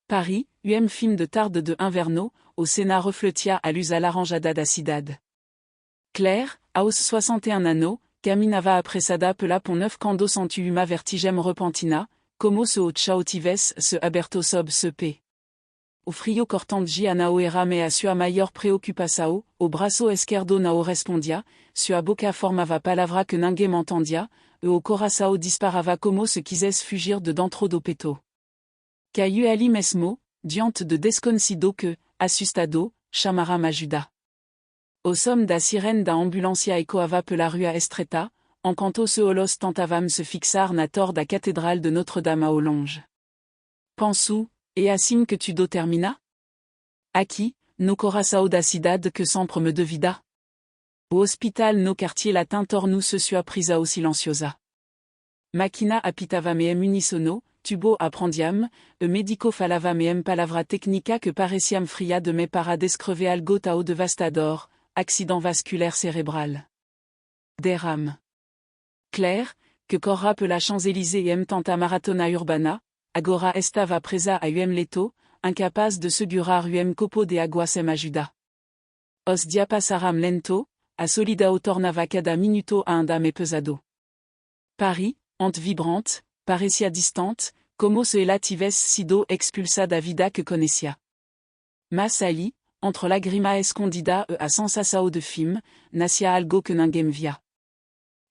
Paris, film de tarde de Inverno, au Sénat refletia à l'us à l'aranjada da cidade. Claire, aus 61 anno, caminava apressada pela pon 9 quando sentu uma vertigem repentina, como se o chao tivesse se aberto sob se p. O frio cortante anao era mea sua maior preocupação, o braço esquerdo não respondia, sua boca formava palavra que ninguém entendia, e o coração disparava como se quisesse fugir de dentro do peito. Caiu ali mesmo, diante de desconhecido que, assustado, chamara m'ajuda. O som da sirene da ambulância ecoava pela rua estreita, enquanto se olos tentavam se fixar na torre da cathédrale de Notre-Dame ao longe. Penso, e assim que tudo termina? Aqui, no coração da cidade que sempre me duvida? O hospital no quartier latin tornou-se sua prisão silenciosa. Machina apitava meem unisono, tubo aprendiam, e médico falava meem palavra técnica que pareciam fria de me para descrever algo tão devastador, accident vasculaire cérébral. Derrame. Claire, que corra pela Champs-Élysées e tenta maratona urbana, agora estava presa a leto, incapaz de segurar copo de água sem ajuda. Os dia passaram lento, a solidão tornava cada minuto a andame pesado. Paris, honte vibrante, parecia distante, como se ela tivesse sido expulsa da vida que conhecia. Mas ali, entre lágrima escondida e a sensação de fim, nascia algo que ninguém via.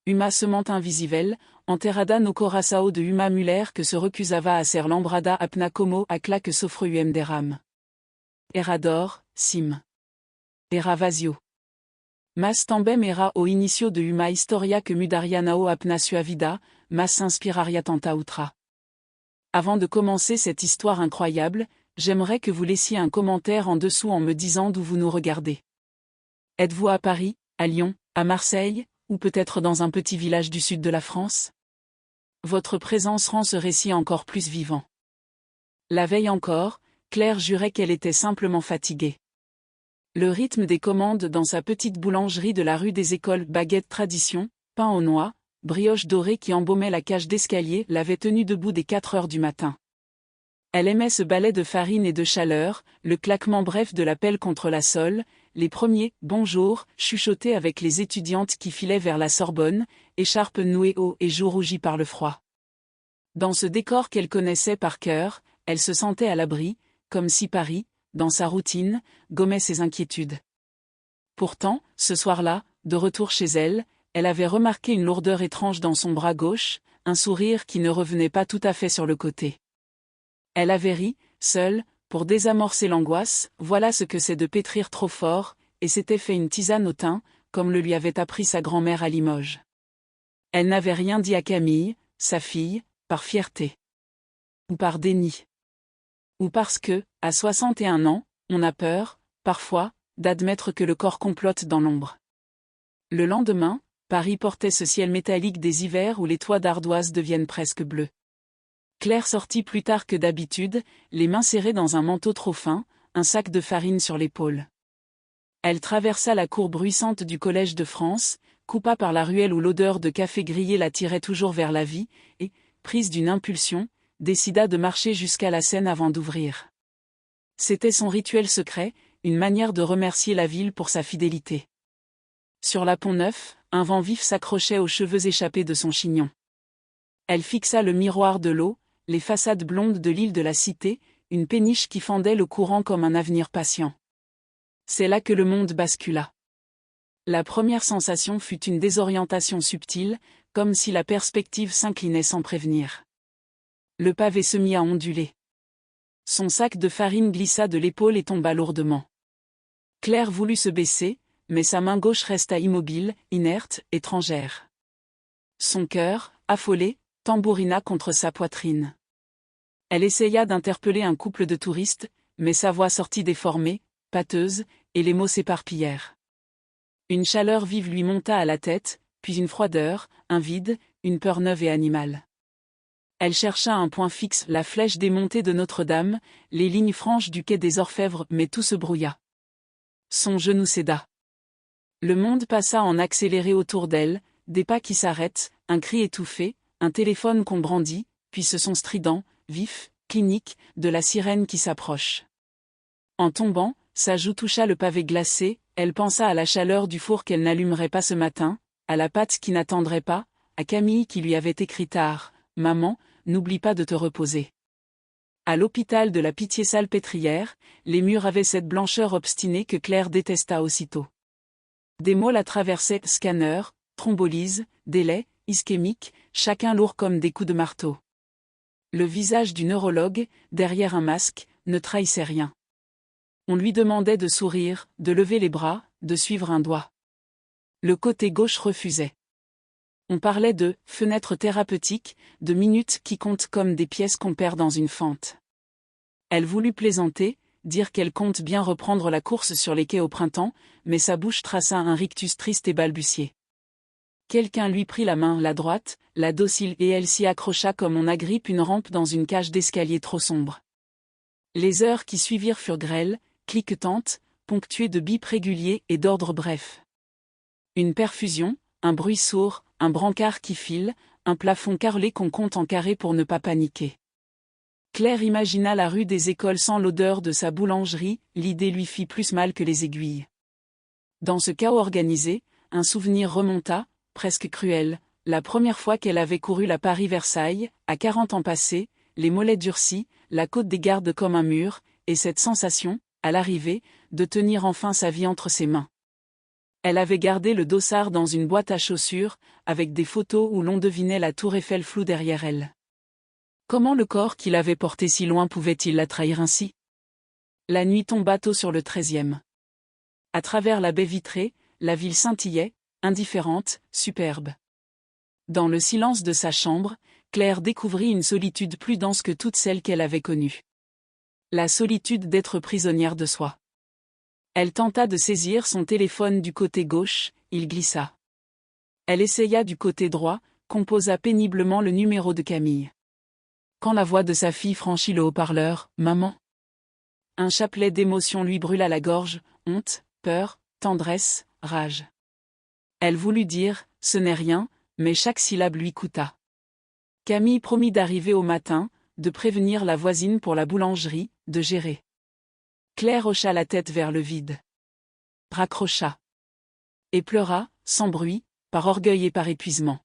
Uma semente invisível, enterrada no coração de uma mulher que se recusava a ser lembrada apna como aquela que sofre derrame. Era dor, sim. Era vazio. Mas também era o início de uma história que mudaria não apna sua vida, mas s'inspiraria tanta outra. Avant de commencer cette histoire incroyable, j'aimerais que vous laissiez un commentaire en dessous en me disant d'où vous nous regardez. Êtes-vous à Paris, à Lyon, à Marseille, ou peut-être dans un petit village du sud de la France? Votre présence rend ce récit encore plus vivant. La veille encore, Claire jurait qu'elle était simplement fatiguée. Le rythme des commandes dans sa petite boulangerie de la rue des Écoles, baguette tradition, pain aux noix, brioche dorée qui embaumait la cage d'escalier l'avait tenue debout dès 4 heures du matin. Elle aimait ce balai de farine et de chaleur, le claquement bref de la pelle contre la sole, les premiers « bonjour » chuchotés avec les étudiantes qui filaient vers la Sorbonne, écharpes nouées haut et joues rougies par le froid. Dans ce décor qu'elle connaissait par cœur, elle se sentait à l'abri, comme si Paris, dans sa routine, gommait ses inquiétudes. Pourtant, ce soir-là, de retour chez elle, elle avait remarqué une lourdeur étrange dans son bras gauche, un sourire qui ne revenait pas tout à fait sur le côté. Elle avait ri, seule, pour désamorcer l'angoisse, voilà ce que c'est de pétrir trop fort, et s'était fait une tisane au thym, comme le lui avait appris sa grand-mère à Limoges. Elle n'avait rien dit à Camille, sa fille, par fierté. Ou par déni. Ou parce que, à 61 ans, on a peur, parfois, d'admettre que le corps complote dans l'ombre. Le lendemain, Paris portait ce ciel métallique des hivers où les toits d'ardoise deviennent presque bleus. Claire sortit plus tard que d'habitude, les mains serrées dans un manteau trop fin, un sac de farine sur l'épaule. Elle traversa la cour bruissante du Collège de France, coupa par la ruelle où l'odeur de café grillé la tirait toujours vers la vie, et, prise d'une impulsion, décida de marcher jusqu'à la Seine avant d'ouvrir. C'était son rituel secret, une manière de remercier la ville pour sa fidélité. Sur la Pont-Neuf, un vent vif s'accrochait aux cheveux échappés de son chignon. Elle fixa le miroir de l'eau, les façades blondes de l'île de la Cité, une péniche qui fendait le courant comme un avenir patient. C'est là que le monde bascula. La première sensation fut une désorientation subtile, comme si la perspective s'inclinait sans prévenir. Le pavé se mit à onduler. Son sac de farine glissa de l'épaule et tomba lourdement. Claire voulut se baisser, mais sa main gauche resta immobile, inerte, étrangère. Son cœur, affolé, tambourina contre sa poitrine. Elle essaya d'interpeller un couple de touristes, mais sa voix sortit déformée, pâteuse, et les mots s'éparpillèrent. Une chaleur vive lui monta à la tête, puis une froideur, un vide, une peur neuve et animale. Elle chercha un point fixe, la flèche démontée de Notre-Dame, les lignes franches du quai des Orfèvres, mais tout se brouilla. Son genou céda. Le monde passa en accéléré autour d'elle, des pas qui s'arrêtent, un cri étouffé, un téléphone qu'on brandit, puis ce son strident, vif, clinique, de la sirène qui s'approche. En tombant, sa joue toucha le pavé glacé, elle pensa à la chaleur du four qu'elle n'allumerait pas ce matin, à la pâte qui n'attendrait pas, à Camille qui lui avait écrit tard, « Maman, n'oublie pas de te reposer. » À l'hôpital de la Pitié-Salpêtrière, les murs avaient cette blancheur obstinée que Claire détesta aussitôt. Des mots la traversaient, scanner, thrombolyse, délai, ischémique, chacun lourd comme des coups de marteau. Le visage du neurologue, derrière un masque, ne trahissait rien. On lui demandait de sourire, de lever les bras, de suivre un doigt. Le côté gauche refusait. On parlait de « fenêtre thérapeutique », de minutes qui comptent comme des pièces qu'on perd dans une fente. Elle voulut plaisanter, dire qu'elle compte bien reprendre la course sur les quais au printemps, mais sa bouche traça un rictus triste et balbutié. Quelqu'un lui prit la main, la droite, la docile, et elle s'y accrocha comme on agrippe une rampe dans une cage d'escalier trop sombre. Les heures qui suivirent furent grêles, cliquetantes, ponctuées de bips réguliers et d'ordres brefs. Une perfusion, un bruit sourd, un brancard qui file, un plafond carrelé qu'on compte en carré pour ne pas paniquer. Claire imagina la rue des Écoles sans l'odeur de sa boulangerie, l'idée lui fit plus mal que les aiguilles. Dans ce chaos organisé, un souvenir remonta, presque cruel, la première fois qu'elle avait couru la Paris-Versailles, à 40 ans passés, les mollets durcis, la côte des gardes comme un mur, et cette sensation, à l'arrivée, de tenir enfin sa vie entre ses mains. Elle avait gardé le dossard dans une boîte à chaussures, avec des photos où l'on devinait la tour Eiffel floue derrière elle. Comment le corps qui l'avait porté si loin pouvait-il la trahir ainsi? La nuit tomba tôt sur le 13e. À travers la baie vitrée, la ville scintillait, indifférente, superbe. Dans le silence de sa chambre, Claire découvrit une solitude plus dense que toutes celles qu'elle avait connues. La solitude d'être prisonnière de soi. Elle tenta de saisir son téléphone du côté gauche, il glissa. Elle essaya du côté droit, composa péniblement le numéro de Camille. Quand la voix de sa fille franchit le haut-parleur, « Maman !» Un chapelet d'émotions lui brûla la gorge, honte, peur, tendresse, rage. Elle voulut dire « Ce n'est rien », mais chaque syllabe lui coûta. Camille promit d'arriver au matin, de prévenir la voisine pour la boulangerie, de gérer. Claire hocha la tête vers le vide. Raccrocha. Et pleura, sans bruit, par orgueil et par épuisement.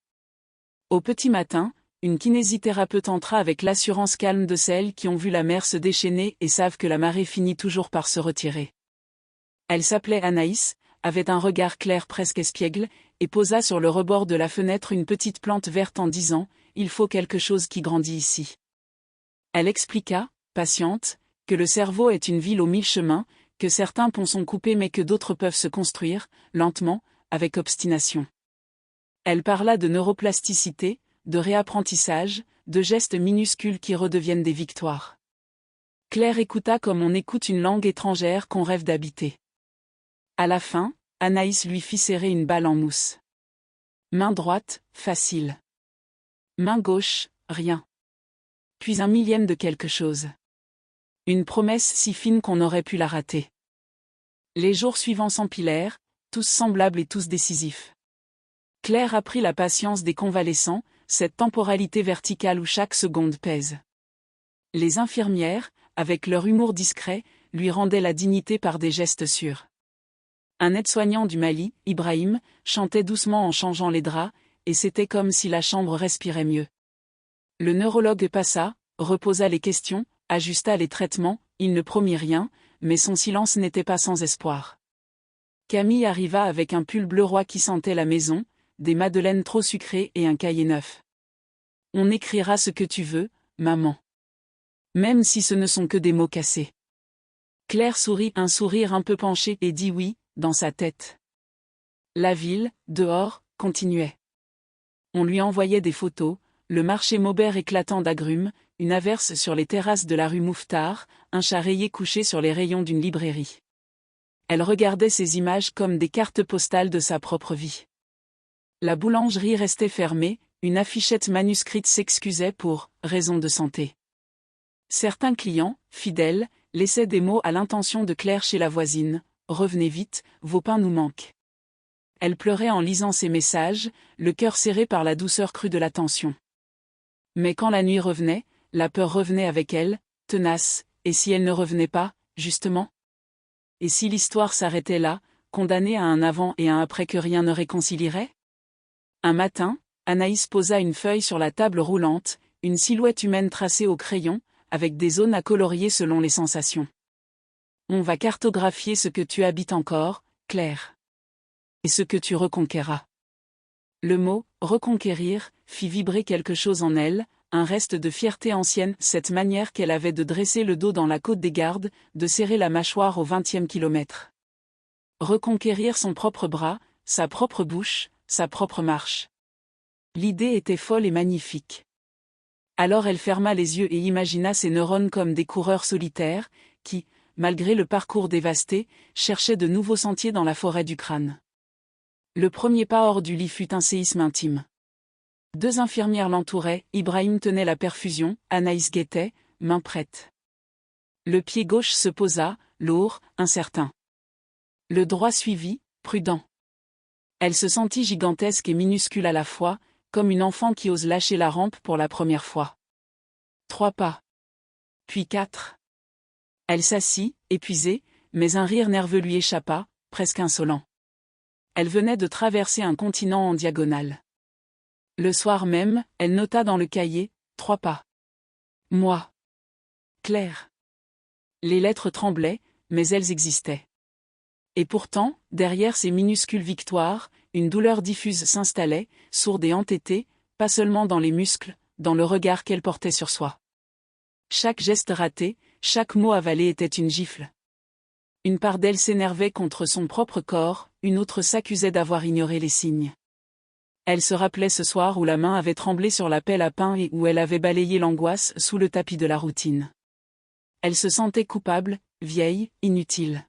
Au petit matin, une kinésithérapeute entra avec l'assurance calme de celles qui ont vu la mer se déchaîner et savent que la marée finit toujours par se retirer. Elle s'appelait Anaïs, avait un regard clair presque espiègle, et posa sur le rebord de la fenêtre une petite plante verte en disant « Il faut quelque chose qui grandit ici ». Elle expliqua, patiente, que le cerveau est une ville aux 1000 chemins, que certains ponts sont coupés mais que d'autres peuvent se construire, lentement, avec obstination. Elle parla de neuroplasticité, de réapprentissage, de gestes minuscules qui redeviennent des victoires. Claire écouta comme on écoute une langue étrangère qu'on rêve d'habiter. À la fin, Anaïs lui fit serrer une balle en mousse. Main droite, facile. Main gauche, rien. Puis un millième de quelque chose. Une promesse si fine qu'on aurait pu la rater. Les jours suivants s'empilèrent, tous semblables et tous décisifs. Claire apprit la patience des convalescents, cette temporalité verticale où chaque seconde pèse. Les infirmières, avec leur humour discret, lui rendaient la dignité par des gestes sûrs. Un aide-soignant du Mali, Ibrahim, chantait doucement en changeant les draps, et c'était comme si la chambre respirait mieux. Le neurologue passa, reposa les questions, ajusta les traitements, il ne promit rien, mais son silence n'était pas sans espoir. Camille arriva avec un pull bleu roi qui sentait la maison, des madeleines trop sucrées et un cahier neuf. On écrira ce que tu veux, maman. Même si ce ne sont que des mots cassés. Claire sourit un sourire un peu penché et dit oui, dans sa tête. La ville, dehors, continuait. On lui envoyait des photos, le marché Maubert éclatant d'agrumes, une averse sur les terrasses de la rue Mouffetard, un chat rayé couché sur les rayons d'une librairie. Elle regardait ces images comme des cartes postales de sa propre vie. La boulangerie restait fermée, une affichette manuscrite s'excusait pour « raison de santé ». Certains clients, fidèles, laissaient des mots à l'intention de Claire chez la voisine « Revenez vite, vos pains nous manquent ». Elle pleurait en lisant ces messages, le cœur serré par la douceur crue de la tension. Mais quand la nuit revenait, la peur revenait avec elle, tenace, et si elle ne revenait pas, justement? Et si l'histoire s'arrêtait là, condamnée à un avant et un après que rien ne réconcilierait? Un matin, Anaïs posa une feuille sur la table roulante, une silhouette humaine tracée au crayon, avec des zones à colorier selon les sensations. On va cartographier ce que tu habites encore, Claire. Et ce que tu reconquéras. Le mot « reconquérir » fit vibrer quelque chose en elle, un reste de fierté ancienne, cette manière qu'elle avait de dresser le dos dans la côte des gardes, de serrer la mâchoire au 20e kilomètre. Reconquérir son propre bras, sa propre bouche, sa propre marche. L'idée était folle et magnifique. Alors elle ferma les yeux et imagina ses neurones comme des coureurs solitaires, qui, malgré le parcours dévasté, cherchaient de nouveaux sentiers dans la forêt du crâne. Le premier pas hors du lit fut un séisme intime. 2 infirmières l'entouraient, Ibrahim tenait la perfusion, Anaïs guettait, main prête. Le pied gauche se posa, lourd, incertain. Le droit suivit, prudent. Elle se sentit gigantesque et minuscule à la fois, comme une enfant qui ose lâcher la rampe pour la première fois. 3 pas. Puis 4. Elle s'assit, épuisée, mais un rire nerveux lui échappa, presque insolent. Elle venait de traverser un continent en diagonale. Le soir même, elle nota dans le cahier, 3 pas. Moi. Claire. Les lettres tremblaient, mais elles existaient. Et pourtant, derrière ces minuscules victoires, une douleur diffuse s'installait, sourde et entêtée, pas seulement dans les muscles, dans le regard qu'elle portait sur soi. Chaque geste raté, chaque mot avalé était une gifle. Une part d'elle s'énervait contre son propre corps, une autre s'accusait d'avoir ignoré les signes. Elle se rappelait ce soir où la main avait tremblé sur la pelle à pain et où elle avait balayé l'angoisse sous le tapis de la routine. Elle se sentait coupable, vieille, inutile.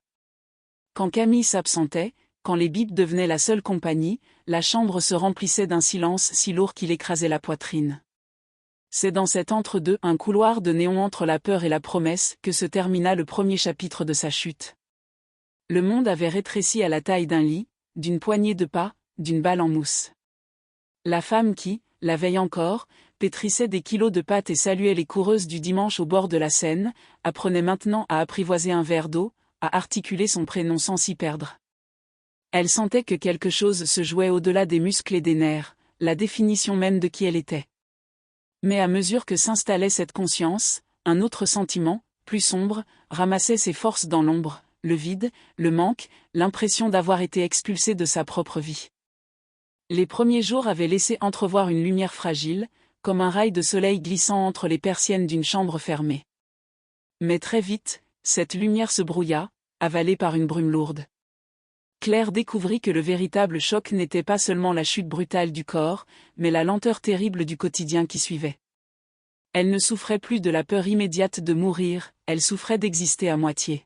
Quand Camille s'absentait, quand les bips devenaient la seule compagnie, la chambre se remplissait d'un silence si lourd qu'il écrasait la poitrine. C'est dans cet entre-deux, un couloir de néon entre la peur et la promesse, que se termina le premier chapitre de sa chute. Le monde avait rétréci à la taille d'un lit, d'une poignée de pas, d'une balle en mousse. La femme qui, la veille encore, pétrissait des kilos de pâtes et saluait les coureuses du dimanche au bord de la Seine, apprenait maintenant à apprivoiser un verre d'eau, à articuler son prénom sans s'y perdre. Elle sentait que quelque chose se jouait au-delà des muscles et des nerfs, la définition même de qui elle était. Mais à mesure que s'installait cette conscience, un autre sentiment, plus sombre, ramassait ses forces dans l'ombre, le vide, le manque, l'impression d'avoir été expulsée de sa propre vie. Les premiers jours avaient laissé entrevoir une lumière fragile, comme un rail de soleil glissant entre les persiennes d'une chambre fermée. Mais très vite, cette lumière se brouilla, avalée par une brume lourde. Claire découvrit que le véritable choc n'était pas seulement la chute brutale du corps, mais la lenteur terrible du quotidien qui suivait. Elle ne souffrait plus de la peur immédiate de mourir, elle souffrait d'exister à moitié.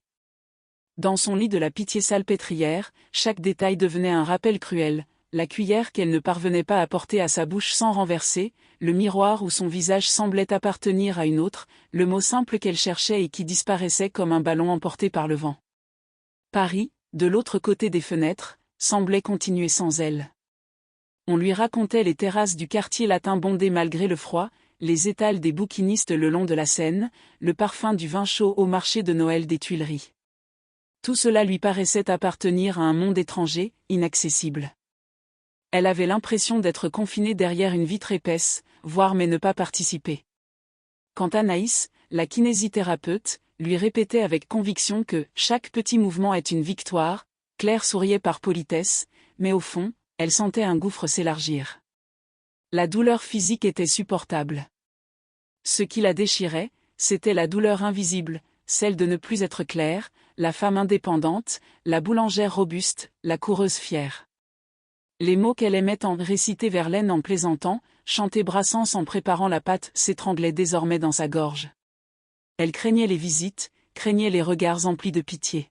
Dans son lit de la pitié salpêtrière, chaque détail devenait un rappel cruel, la cuillère qu'elle ne parvenait pas à porter à sa bouche sans renverser, le miroir où son visage semblait appartenir à une autre, le mot simple qu'elle cherchait et qui disparaissait comme un ballon emporté par le vent. Paris, de l'autre côté des fenêtres, semblait continuer sans elle. On lui racontait les terrasses du quartier latin bondées malgré le froid, les étals des bouquinistes le long de la Seine, le parfum du vin chaud au marché de Noël des Tuileries. Tout cela lui paraissait appartenir à un monde étranger, inaccessible. Elle avait l'impression d'être confinée derrière une vitre épaisse, voir mais ne pas participer. Quant à Anaïs, la kinésithérapeute, lui répétait avec conviction que chaque petit mouvement est une victoire, Claire souriait par politesse, mais au fond, elle sentait un gouffre s'élargir. La douleur physique était supportable. Ce qui la déchirait, c'était la douleur invisible, celle de ne plus être Claire, la femme indépendante, la boulangère robuste, la coureuse fière. Les mots qu'elle aimait tant réciter Verlaine en plaisantant, chanter Brassens en préparant la pâte s'étranglaient désormais dans sa gorge. Elle craignait les visites, craignait les regards emplis de pitié.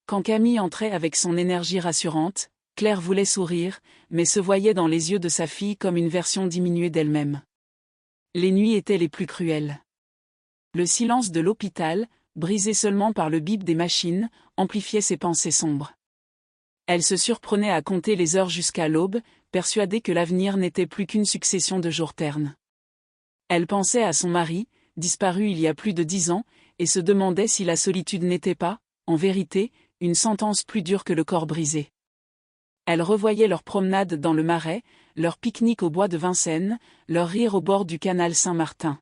Quand Camille entrait avec son énergie rassurante, Claire voulait sourire, mais se voyait dans les yeux de sa fille comme une version diminuée d'elle-même. Les nuits étaient les plus cruelles. Le silence de l'hôpital, brisé seulement par le bip des machines, amplifiait ses pensées sombres. Elle se surprenait à compter les heures jusqu'à l'aube, persuadée que l'avenir n'était plus qu'une succession de jours ternes. Elle pensait à son mari, disparu il y a plus de 10 ans, et se demandait si la solitude n'était pas, en vérité, une sentence plus dure que le corps brisé. Elle revoyait leurs promenades dans le Marais, leur pique-nique au bois de Vincennes, leur rire au bord du canal Saint-Martin.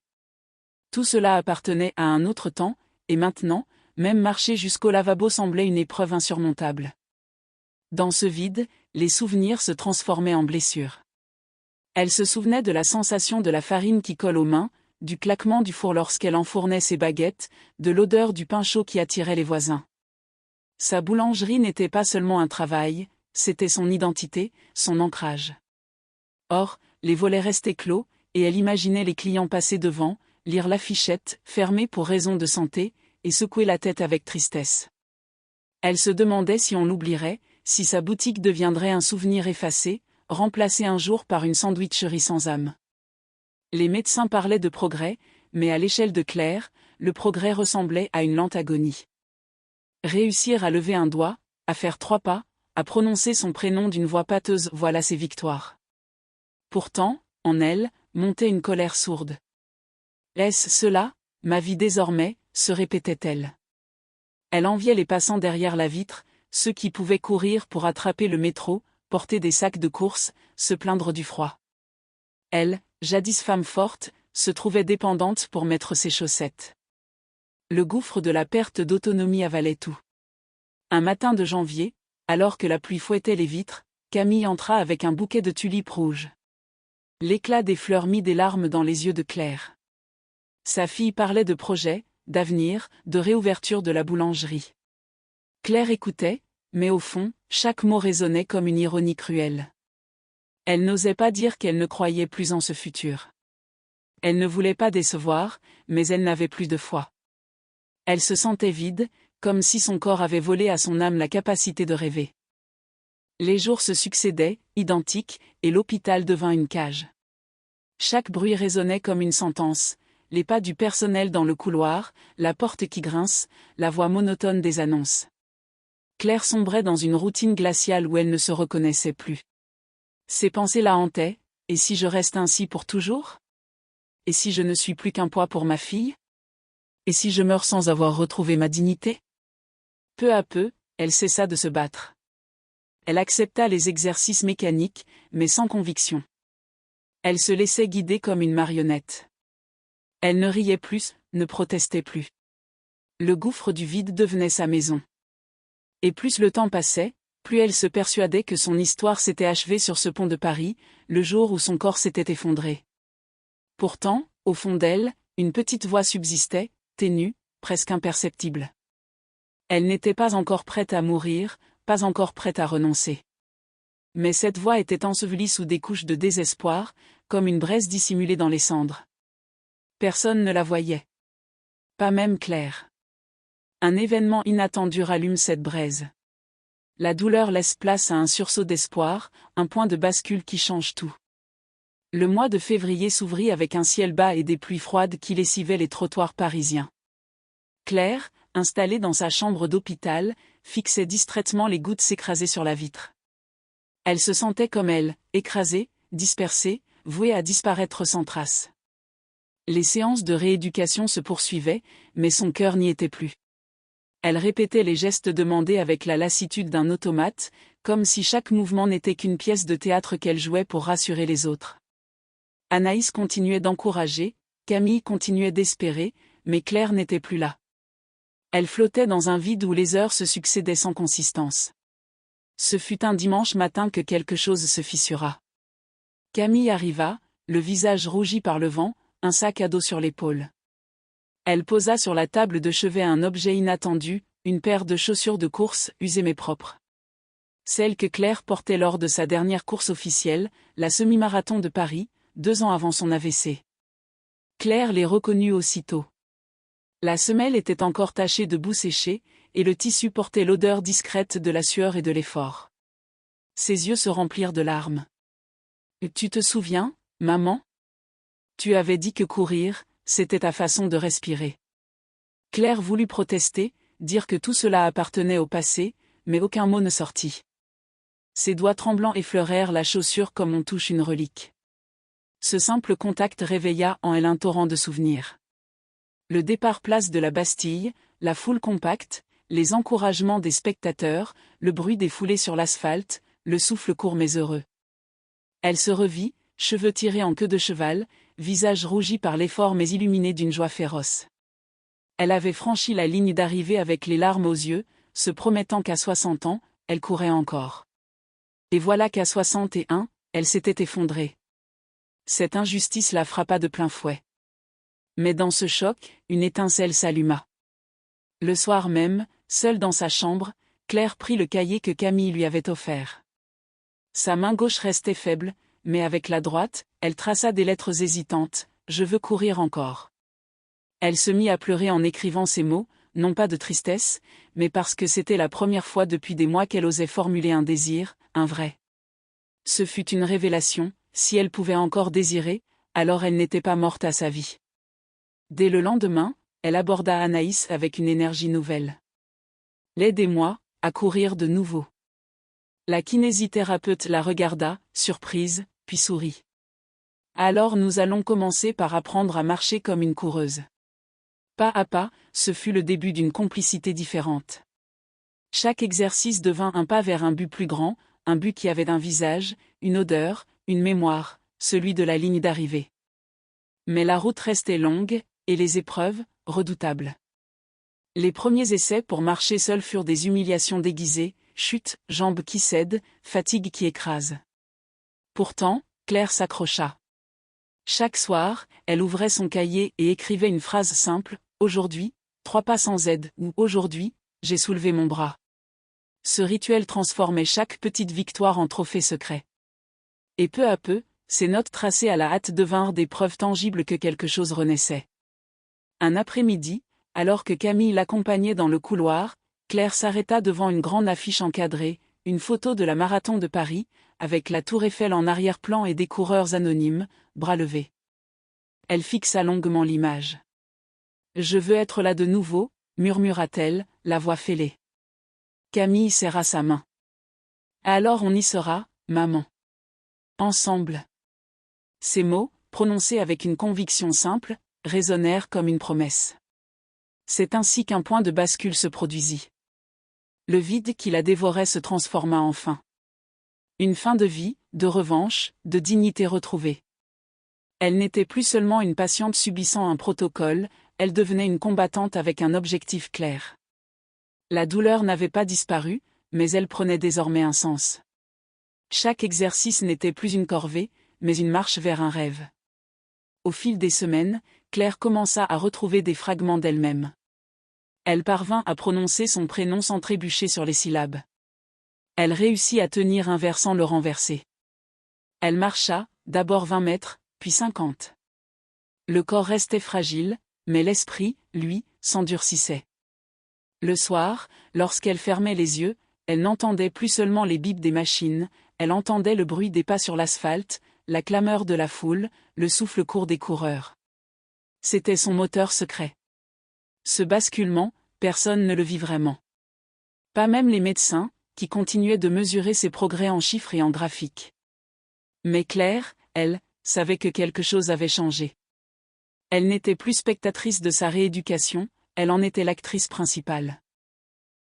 Tout cela appartenait à un autre temps, et maintenant, même marcher jusqu'au lavabo semblait une épreuve insurmontable. Dans ce vide, les souvenirs se transformaient en blessures. Elle se souvenait de la sensation de la farine qui colle aux mains, du claquement du four lorsqu'elle enfournait ses baguettes, de l'odeur du pain chaud qui attirait les voisins. Sa boulangerie n'était pas seulement un travail, c'était son identité, son ancrage. Or, les volets restaient clos, et elle imaginait les clients passer devant, lire l'affichette, fermée pour raison de santé, et secouer la tête avec tristesse. Elle se demandait si on l'oublierait, si sa boutique deviendrait un souvenir effacé, remplacé un jour par une sandwicherie sans âme. Les médecins parlaient de progrès, mais à l'échelle de Claire, le progrès ressemblait à une lente agonie. Réussir à lever un doigt, à faire 3 pas, à prononcer son prénom d'une voix pâteuse, voilà ses victoires. Pourtant, en elle, montait une colère sourde. Est-ce cela, ma vie désormais, se répétait-elle. Elle enviait les passants derrière la vitre, ceux qui pouvaient courir pour attraper le métro, porter des sacs de course, se plaindre du froid. Elle, jadis femme forte, se trouvait dépendante pour mettre ses chaussettes. Le gouffre de la perte d'autonomie avalait tout. Un matin de janvier, alors que la pluie fouettait les vitres, Camille entra avec un bouquet de tulipes rouges. L'éclat des fleurs mit des larmes dans les yeux de Claire. Sa fille parlait de projets, d'avenir, de réouverture de la boulangerie. Claire écoutait, mais au fond, chaque mot résonnait comme une ironie cruelle. Elle n'osait pas dire qu'elle ne croyait plus en ce futur. Elle ne voulait pas décevoir, mais elle n'avait plus de foi. Elle se sentait vide, comme si son corps avait volé à son âme la capacité de rêver. Les jours se succédaient, identiques, et l'hôpital devint une cage. Chaque bruit résonnait comme une sentence, les pas du personnel dans le couloir, la porte qui grince, la voix monotone des annonces. Claire sombrait dans une routine glaciale où elle ne se reconnaissait plus. Ses pensées la hantaient, et si je reste ainsi pour toujours? Et si je ne suis plus qu'un poids pour ma fille? Et si je meurs sans avoir retrouvé ma dignité? Peu à peu, elle cessa de se battre. Elle accepta les exercices mécaniques, mais sans conviction. Elle se laissait guider comme une marionnette. Elle ne riait plus, ne protestait plus. Le gouffre du vide devenait sa maison. Et plus le temps passait, plus elle se persuadait que son histoire s'était achevée sur ce pont de Paris, le jour où son corps s'était effondré. Pourtant, au fond d'elle, une petite voix subsistait, ténue, presque imperceptible. Elle n'était pas encore prête à mourir, pas encore prête à renoncer. Mais cette voix était ensevelie sous des couches de désespoir, comme une braise dissimulée dans les cendres. Personne ne la voyait. Pas même Claire. Un événement inattendu rallume cette braise. La douleur laisse place à un sursaut d'espoir, un point de bascule qui change tout. Le mois de février s'ouvrit avec un ciel bas et des pluies froides qui lessivaient les trottoirs parisiens. Claire, installée dans sa chambre d'hôpital, fixait distraitement les gouttes s'écraser sur la vitre. Elle se sentait comme elle, écrasée, dispersée, vouée à disparaître sans trace. Les séances de rééducation se poursuivaient, mais son cœur n'y était plus. Elle répétait les gestes demandés avec la lassitude d'un automate, comme si chaque mouvement n'était qu'une pièce de théâtre qu'elle jouait pour rassurer les autres. Anaïs continuait d'encourager, Camille continuait d'espérer, mais Claire n'était plus là. Elle flottait dans un vide où les heures se succédaient sans consistance. Ce fut un dimanche matin que quelque chose se fissura. Camille arriva, le visage rougi par le vent, un sac à dos sur l'épaule. Elle posa sur la table de chevet un objet inattendu, une paire de chaussures de course, usées mais propres. Celles que Claire portait lors de sa dernière course officielle, la semi-marathon de Paris, 2 ans avant son AVC. Claire les reconnut aussitôt. La semelle était encore tachée de boue séchée, et le tissu portait l'odeur discrète de la sueur et de l'effort. Ses yeux se remplirent de larmes. « Tu te souviens, maman? Tu avais dit que courir, c'était ta façon de respirer. » Claire voulut protester, dire que tout cela appartenait au passé, mais aucun mot ne sortit. Ses doigts tremblants effleurèrent la chaussure comme on touche une relique. Ce simple contact réveilla en elle un torrent de souvenirs. Le départ place de la Bastille, la foule compacte, les encouragements des spectateurs, le bruit des foulées sur l'asphalte, le souffle court mais heureux. Elle se revit, cheveux tirés en queue de cheval, visage rougi par l'effort mais illuminé d'une joie féroce. Elle avait franchi la ligne d'arrivée avec les larmes aux yeux, se promettant qu'à 60 ans, elle courait encore. Et voilà qu'à 61, elle s'était effondrée. Cette injustice la frappa de plein fouet. Mais dans ce choc, une étincelle s'alluma. Le soir même, seule dans sa chambre, Claire prit le cahier que Camille lui avait offert. Sa main gauche restait faible, mais avec la droite, elle traça des lettres hésitantes, « Je veux courir encore ». Elle se mit à pleurer en écrivant ces mots, non pas de tristesse, mais parce que c'était la première fois depuis des mois qu'elle osait formuler un désir, un vrai. Ce fut une révélation, si elle pouvait encore désirer, alors elle n'était pas morte à sa vie. Dès le lendemain, elle aborda Anaïs avec une énergie nouvelle. « Aidez-moi à courir de nouveau. » La kinésithérapeute la regarda, surprise, puis sourit. « Alors nous allons commencer par apprendre à marcher comme une coureuse. » Pas à pas, ce fut le début d'une complicité différente. Chaque exercice devint un pas vers un but plus grand, un but qui avait un visage, une odeur, une mémoire, celui de la ligne d'arrivée. Mais la route restait longue, et les épreuves, redoutables. Les premiers essais pour marcher seule furent des humiliations déguisées, chutes, jambes qui cèdent, fatigue qui écrase. Pourtant, Claire s'accrocha. Chaque soir, elle ouvrait son cahier et écrivait une phrase simple, « Aujourd'hui, 3 pas sans aide » ou « Aujourd'hui, j'ai soulevé mon bras ». Ce rituel transformait chaque petite victoire en trophée secret. Et peu à peu, ces notes tracées à la hâte devinrent des preuves tangibles que quelque chose renaissait. Un après-midi, alors que Camille l'accompagnait dans le couloir, Claire s'arrêta devant une grande affiche encadrée, une photo de la Marathon de Paris, avec la Tour Eiffel en arrière-plan et des coureurs anonymes, bras levés. Elle fixa longuement l'image. « Je veux être là de nouveau », murmura-t-elle, la voix fêlée. Camille serra sa main. « Alors on y sera, maman. Ensemble. » Ces mots, prononcés avec une conviction simple, résonnèrent comme une promesse. C'est ainsi qu'un point de bascule se produisit. Le vide qui la dévorait se transforma en fin. Une fin de vie, de revanche, de dignité retrouvée. Elle n'était plus seulement une patiente subissant un protocole, elle devenait une combattante avec un objectif clair. La douleur n'avait pas disparu, mais elle prenait désormais un sens. Chaque exercice n'était plus une corvée, mais une marche vers un rêve. Au fil des semaines, Claire commença à retrouver des fragments d'elle-même. Elle parvint à prononcer son prénom sans trébucher sur les syllabes. Elle réussit à tenir un vers sans le renverser. Elle marcha, d'abord 20 mètres, puis 50. Le corps restait fragile, mais l'esprit, lui, s'endurcissait. Le soir, lorsqu'elle fermait les yeux, elle n'entendait plus seulement les bips des machines, elle entendait le bruit des pas sur l'asphalte, la clameur de la foule, le souffle court des coureurs. C'était son moteur secret. Ce basculement, personne ne le vit vraiment. Pas même les médecins, qui continuaient de mesurer ses progrès en chiffres et en graphiques. Mais Claire, elle, savait que quelque chose avait changé. Elle n'était plus spectatrice de sa rééducation, elle en était l'actrice principale.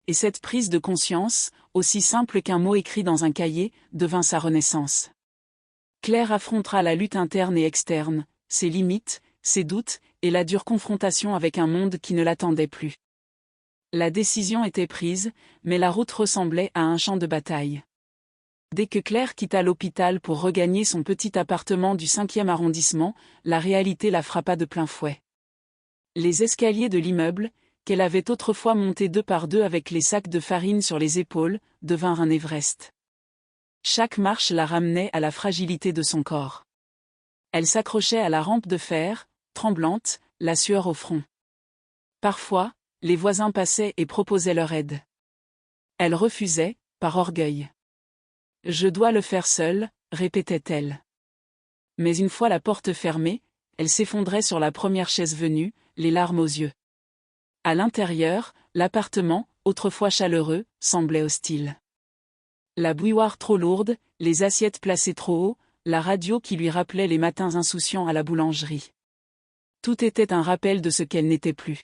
Et cette prise de conscience, aussi simple qu'un mot écrit dans un cahier, devint sa renaissance. Claire affrontera la lutte interne et externe, ses limites, ses doutes, et la dure confrontation avec un monde qui ne l'attendait plus. La décision était prise, mais la route ressemblait à un champ de bataille. Dès que Claire quitta l'hôpital pour regagner son petit appartement du 5e arrondissement, la réalité la frappa de plein fouet. Les escaliers de l'immeuble, qu'elle avait autrefois montés 2 par 2 avec les sacs de farine sur les épaules, devinrent un Everest. Chaque marche la ramenait à la fragilité de son corps. Elle s'accrochait à la rampe de fer, tremblante, la sueur au front. Parfois, les voisins passaient et proposaient leur aide. Elle refusait, par orgueil. « Je dois le faire seule », répétait-elle. Mais une fois la porte fermée, elle s'effondrait sur la première chaise venue, les larmes aux yeux. À l'intérieur, l'appartement, autrefois chaleureux, semblait hostile. La bouilloire trop lourde, les assiettes placées trop haut, la radio qui lui rappelait les matins insouciants à la boulangerie. Tout était un rappel de ce qu'elle n'était plus.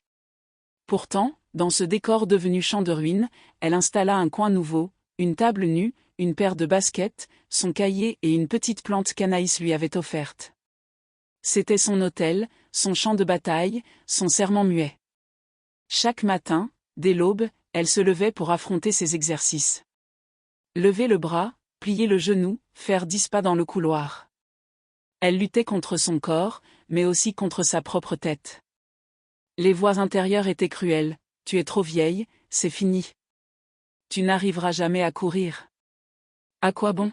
Pourtant, dans ce décor devenu champ de ruines, elle installa un coin nouveau, une table nue, une paire de baskets, son cahier et une petite plante qu'Anaïs lui avait offerte. C'était son hôtel, son champ de bataille, son serment muet. Chaque matin, dès l'aube, elle se levait pour affronter ses exercices. Lever le bras, plier le genou, faire 10 pas dans le couloir. Elle luttait contre son corps, mais aussi contre sa propre tête. Les voix intérieures étaient cruelles. Tu es trop vieille, c'est fini. Tu n'arriveras jamais à courir. À quoi bon?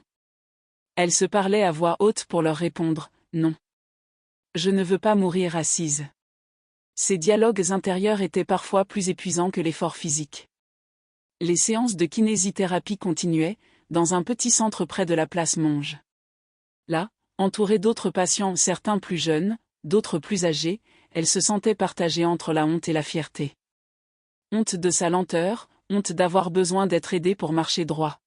Elle se parlait à voix haute pour leur répondre, non. Je ne veux pas mourir assise. Ces dialogues intérieurs étaient parfois plus épuisants que l'effort physique. Les séances de kinésithérapie continuaient, dans un petit centre près de la place Monge. Là, entourée d'autres patients, certains plus jeunes, d'autres plus âgés, elle se sentait partagée entre la honte et la fierté. Honte de sa lenteur, honte d'avoir besoin d'être aidée pour marcher droit.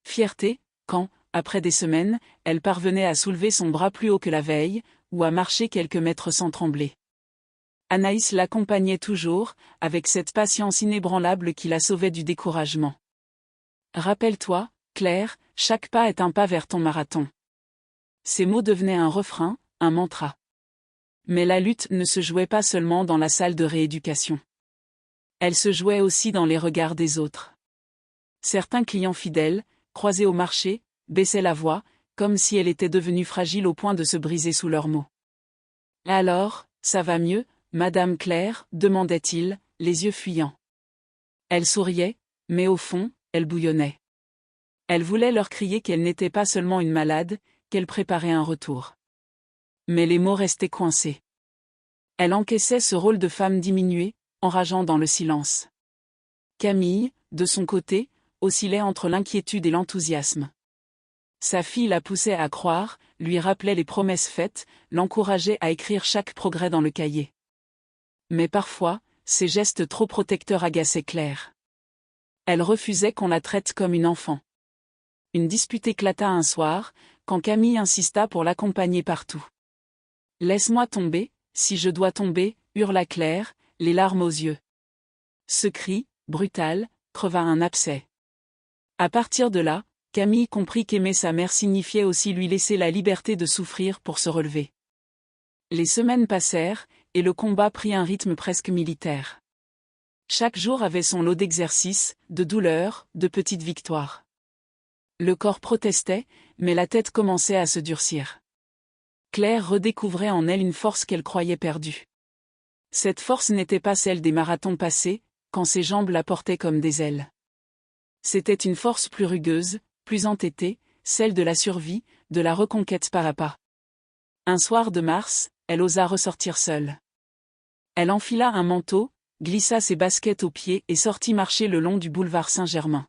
Fierté, quand, après des semaines, elle parvenait à soulever son bras plus haut que la veille, ou à marcher quelques mètres sans trembler. Anaïs l'accompagnait toujours, avec cette patience inébranlable qui la sauvait du découragement. Rappelle-toi, Claire, chaque pas est un pas vers ton marathon. Ces mots devenaient un refrain, un mantra. Mais la lutte ne se jouait pas seulement dans la salle de rééducation. Elle se jouait aussi dans les regards des autres. Certains clients fidèles, croisés au marché, baissaient la voix, comme si elle était devenue fragile au point de se briser sous leurs mots. « Alors, ça va mieux, Madame Claire ?» demandait-il, les yeux fuyants. Elle souriait, mais au fond, elle bouillonnait. Elle voulait leur crier qu'elle n'était pas seulement une malade, qu'elle préparait un retour. Mais les mots restaient coincés. Elle encaissait ce rôle de femme diminuée, enrageant dans le silence. Camille, de son côté, oscillait entre l'inquiétude et l'enthousiasme. Sa fille la poussait à croire, lui rappelait les promesses faites, l'encourageait à écrire chaque progrès dans le cahier. Mais parfois, ces gestes trop protecteurs agaçaient Claire. Elle refusait qu'on la traite comme une enfant. Une dispute éclata un soir, quand Camille insista pour l'accompagner partout. « Laisse-moi tomber, si je dois tomber » hurla Claire, les larmes aux yeux. Ce cri, brutal, creva un abcès. À partir de là, Camille comprit qu'aimer sa mère signifiait aussi lui laisser la liberté de souffrir pour se relever. Les semaines passèrent, et le combat prit un rythme presque militaire. Chaque jour avait son lot d'exercices, de douleurs, de petites victoires. Le corps protestait, mais la tête commençait à se durcir. Claire redécouvrait en elle une force qu'elle croyait perdue. Cette force n'était pas celle des marathons passés, quand ses jambes la portaient comme des ailes. C'était une force plus rugueuse, plus entêtée, celle de la survie, de la reconquête pas à pas. Un soir de mars, elle osa ressortir seule. Elle enfila un manteau, glissa ses baskets aux pieds et sortit marcher le long du boulevard Saint-Germain.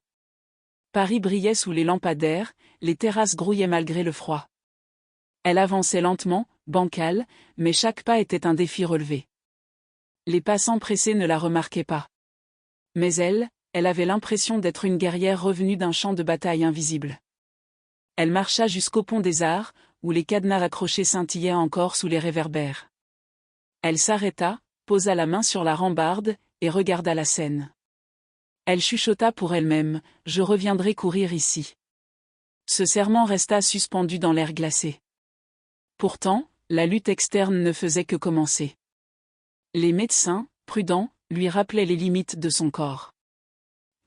Paris brillait sous les lampadaires, les terrasses grouillaient malgré le froid. Elle avançait lentement, bancale, mais chaque pas était un défi relevé. Les passants pressés ne la remarquaient pas. Mais elle avait l'impression d'être une guerrière revenue d'un champ de bataille invisible. Elle marcha jusqu'au pont des Arts, où les cadenas accrochés scintillaient encore sous les réverbères. Elle s'arrêta, posa la main sur la rambarde, et regarda la Seine. Elle chuchota pour elle-même, « Je reviendrai courir ici. » Ce serment resta suspendu dans l'air glacé. Pourtant, la lutte externe ne faisait que commencer. Les médecins, prudents, lui rappelaient les limites de son corps.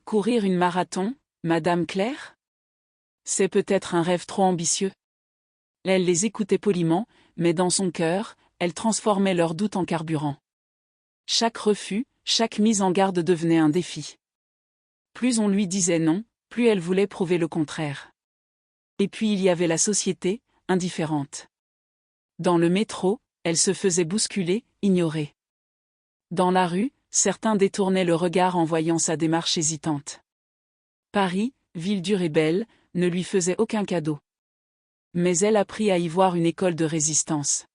Courir une marathon, Madame Claire? C'est peut-être un rêve trop ambitieux. Elle les écoutait poliment, mais dans son cœur, elle transformait leurs doutes en carburant. Chaque refus, chaque mise en garde devenait un défi. Plus on lui disait non, plus elle voulait prouver le contraire. Et puis il y avait la société, indifférente. Dans le métro, elle se faisait bousculer, ignorer. Dans la rue, certains détournaient le regard en voyant sa démarche hésitante. Paris, ville dure et belle, ne lui faisait aucun cadeau. Mais elle apprit à y voir une école de résistance.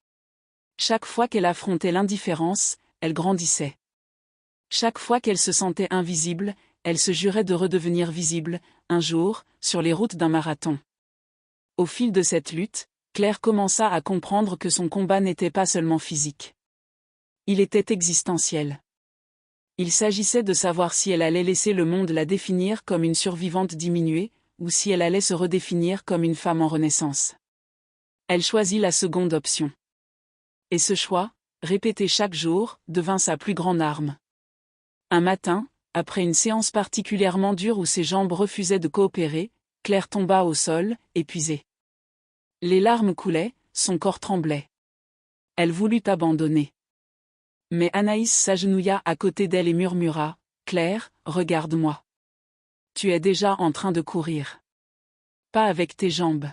Chaque fois qu'elle affrontait l'indifférence, elle grandissait. Chaque fois qu'elle se sentait invisible, elle se jurait de redevenir visible, un jour, sur les routes d'un marathon. Au fil de cette lutte, Claire commença à comprendre que son combat n'était pas seulement physique. Il était existentiel. Il s'agissait de savoir si elle allait laisser le monde la définir comme une survivante diminuée, ou si elle allait se redéfinir comme une femme en renaissance. Elle choisit la seconde option. Et ce choix, répété chaque jour, devint sa plus grande arme. Un matin, après une séance particulièrement dure où ses jambes refusaient de coopérer, Claire tomba au sol, épuisée. Les larmes coulaient, son corps tremblait. Elle voulut abandonner. Mais Anaïs s'agenouilla à côté d'elle et murmura, « Claire, regarde-moi. Tu es déjà en train de courir. Pas avec tes jambes.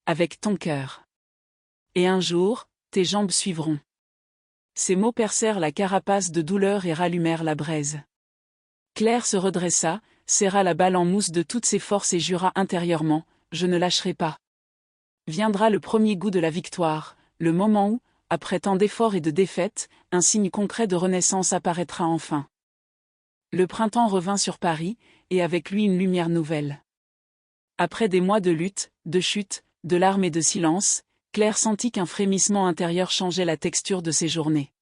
Avec ton cœur. Et un jour, tes jambes suivront. » Ces mots percèrent la carapace de douleur et rallumèrent la braise. Claire se redressa, serra la balle en mousse de toutes ses forces et jura intérieurement, « Je ne lâcherai pas. » Viendra le premier goût de la victoire, le moment où, après tant d'efforts et de défaites, un signe concret de renaissance apparaîtra enfin. Le printemps revint sur Paris, et avec lui une lumière nouvelle. Après des mois de lutte, de chute, de larmes et de silence, Claire sentit qu'un frémissement intérieur changeait la texture de ses journées.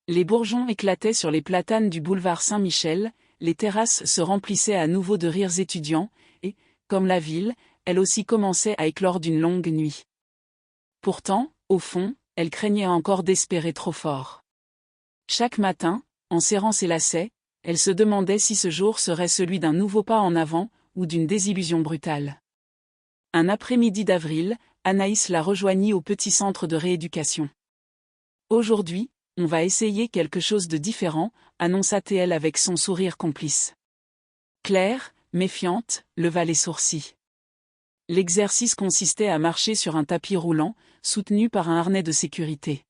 Les bourgeons éclataient sur les platanes du boulevard Saint-Michel, les terrasses se remplissaient à nouveau de rires étudiants, et, comme la ville, elle aussi commençait à éclore d'une longue nuit. Pourtant, au fond, elle craignait encore d'espérer trop fort. Chaque matin, en serrant ses lacets, elle se demandait si ce jour serait celui d'un nouveau pas en avant, ou d'une désillusion brutale. Un après-midi d'avril, Anaïs la rejoignit au petit centre de rééducation. « Aujourd'hui, on va essayer quelque chose de différent, » annonça-t-elle avec son sourire complice. Claire, méfiante, leva les sourcils. L'exercice consistait à marcher sur un tapis roulant, soutenu par un harnais de sécurité.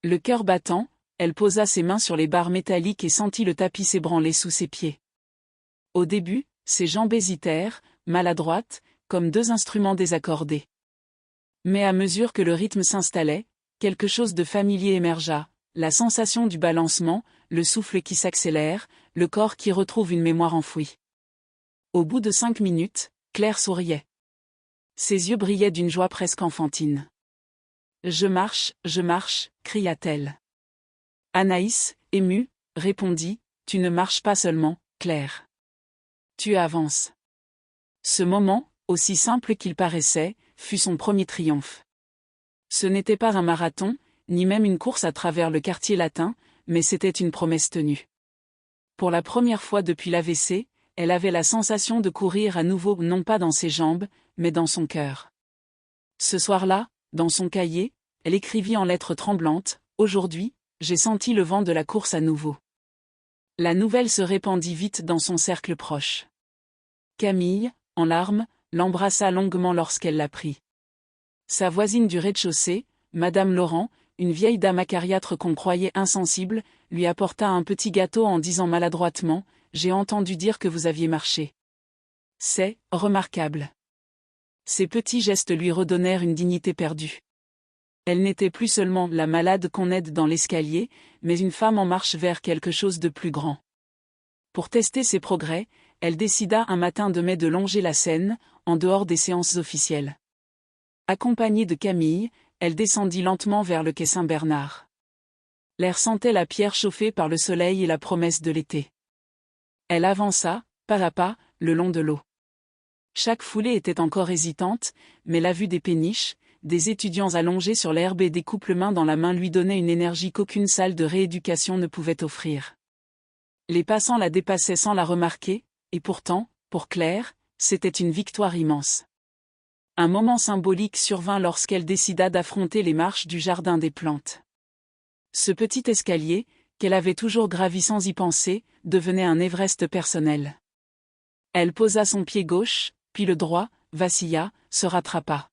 Le cœur battant, elle posa ses mains sur les barres métalliques et sentit le tapis s'ébranler sous ses pieds. Au début, ses jambes hésitèrent, maladroites, comme deux instruments désaccordés. Mais à mesure que le rythme s'installait, quelque chose de familier émergea, la sensation du balancement, le souffle qui s'accélère, le corps qui retrouve une mémoire enfouie. Au bout de 5 minutes, Claire souriait. Ses yeux brillaient d'une joie presque enfantine. « Je marche, cria-t-elle. Anaïs, émue, répondit, « Tu ne marches pas seulement, Claire. Tu avances. » Ce moment, aussi simple qu'il paraissait, fut son premier triomphe. Ce n'était pas un marathon, ni même une course à travers le quartier latin, mais c'était une promesse tenue. Pour la première fois depuis l'AVC, elle avait la sensation de courir à nouveau non pas dans ses jambes, mais dans son cœur. Ce soir-là, dans son cahier, elle écrivit en lettres tremblantes, « Aujourd'hui, j'ai senti le vent de la course à nouveau. » La nouvelle se répandit vite dans son cercle proche. Camille, en larmes, l'embrassa longuement lorsqu'elle l'apprit. Sa voisine du rez-de-chaussée, Madame Laurent, une vieille dame acariâtre qu'on croyait insensible, lui apporta un petit gâteau en disant maladroitement, « J'ai entendu dire que vous aviez marché. » C'est remarquable. Ces petits gestes lui redonnèrent une dignité perdue. Elle n'était plus seulement la malade qu'on aide dans l'escalier, mais une femme en marche vers quelque chose de plus grand. Pour tester ses progrès, elle décida un matin de mai de longer la Seine, en dehors des séances officielles. Accompagnée de Camille, elle descendit lentement vers le quai Saint-Bernard. L'air sentait la pierre chauffée par le soleil et la promesse de l'été. Elle avança, pas à pas, le long de l'eau. Chaque foulée était encore hésitante, mais la vue des péniches, des étudiants allongés sur l'herbe et des couples main dans la main lui donnait une énergie qu'aucune salle de rééducation ne pouvait offrir. Les passants la dépassaient sans la remarquer, et pourtant, pour Claire, c'était une victoire immense. Un moment symbolique survint lorsqu'elle décida d'affronter les marches du jardin des plantes. Ce petit escalier, qu'elle avait toujours gravi sans y penser, devenait un Everest personnel. Elle posa son pied gauche, puis le droit, vacilla, se rattrapa.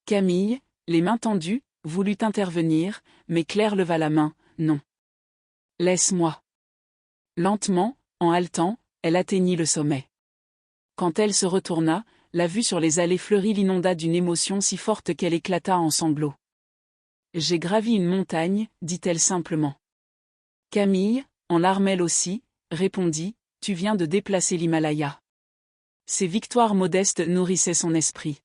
Camille, les mains tendues, voulut intervenir, mais Claire leva la main, « Non. Laisse-moi. » Lentement, en haletant, elle atteignit le sommet. Quand elle se retourna, la vue sur les allées fleuries l'inonda d'une émotion si forte qu'elle éclata en sanglots. « J'ai gravi une montagne, » dit-elle simplement. Camille, en larmes elle aussi, répondit, « Tu viens de déplacer l'Himalaya. » Ces victoires modestes nourrissaient son esprit.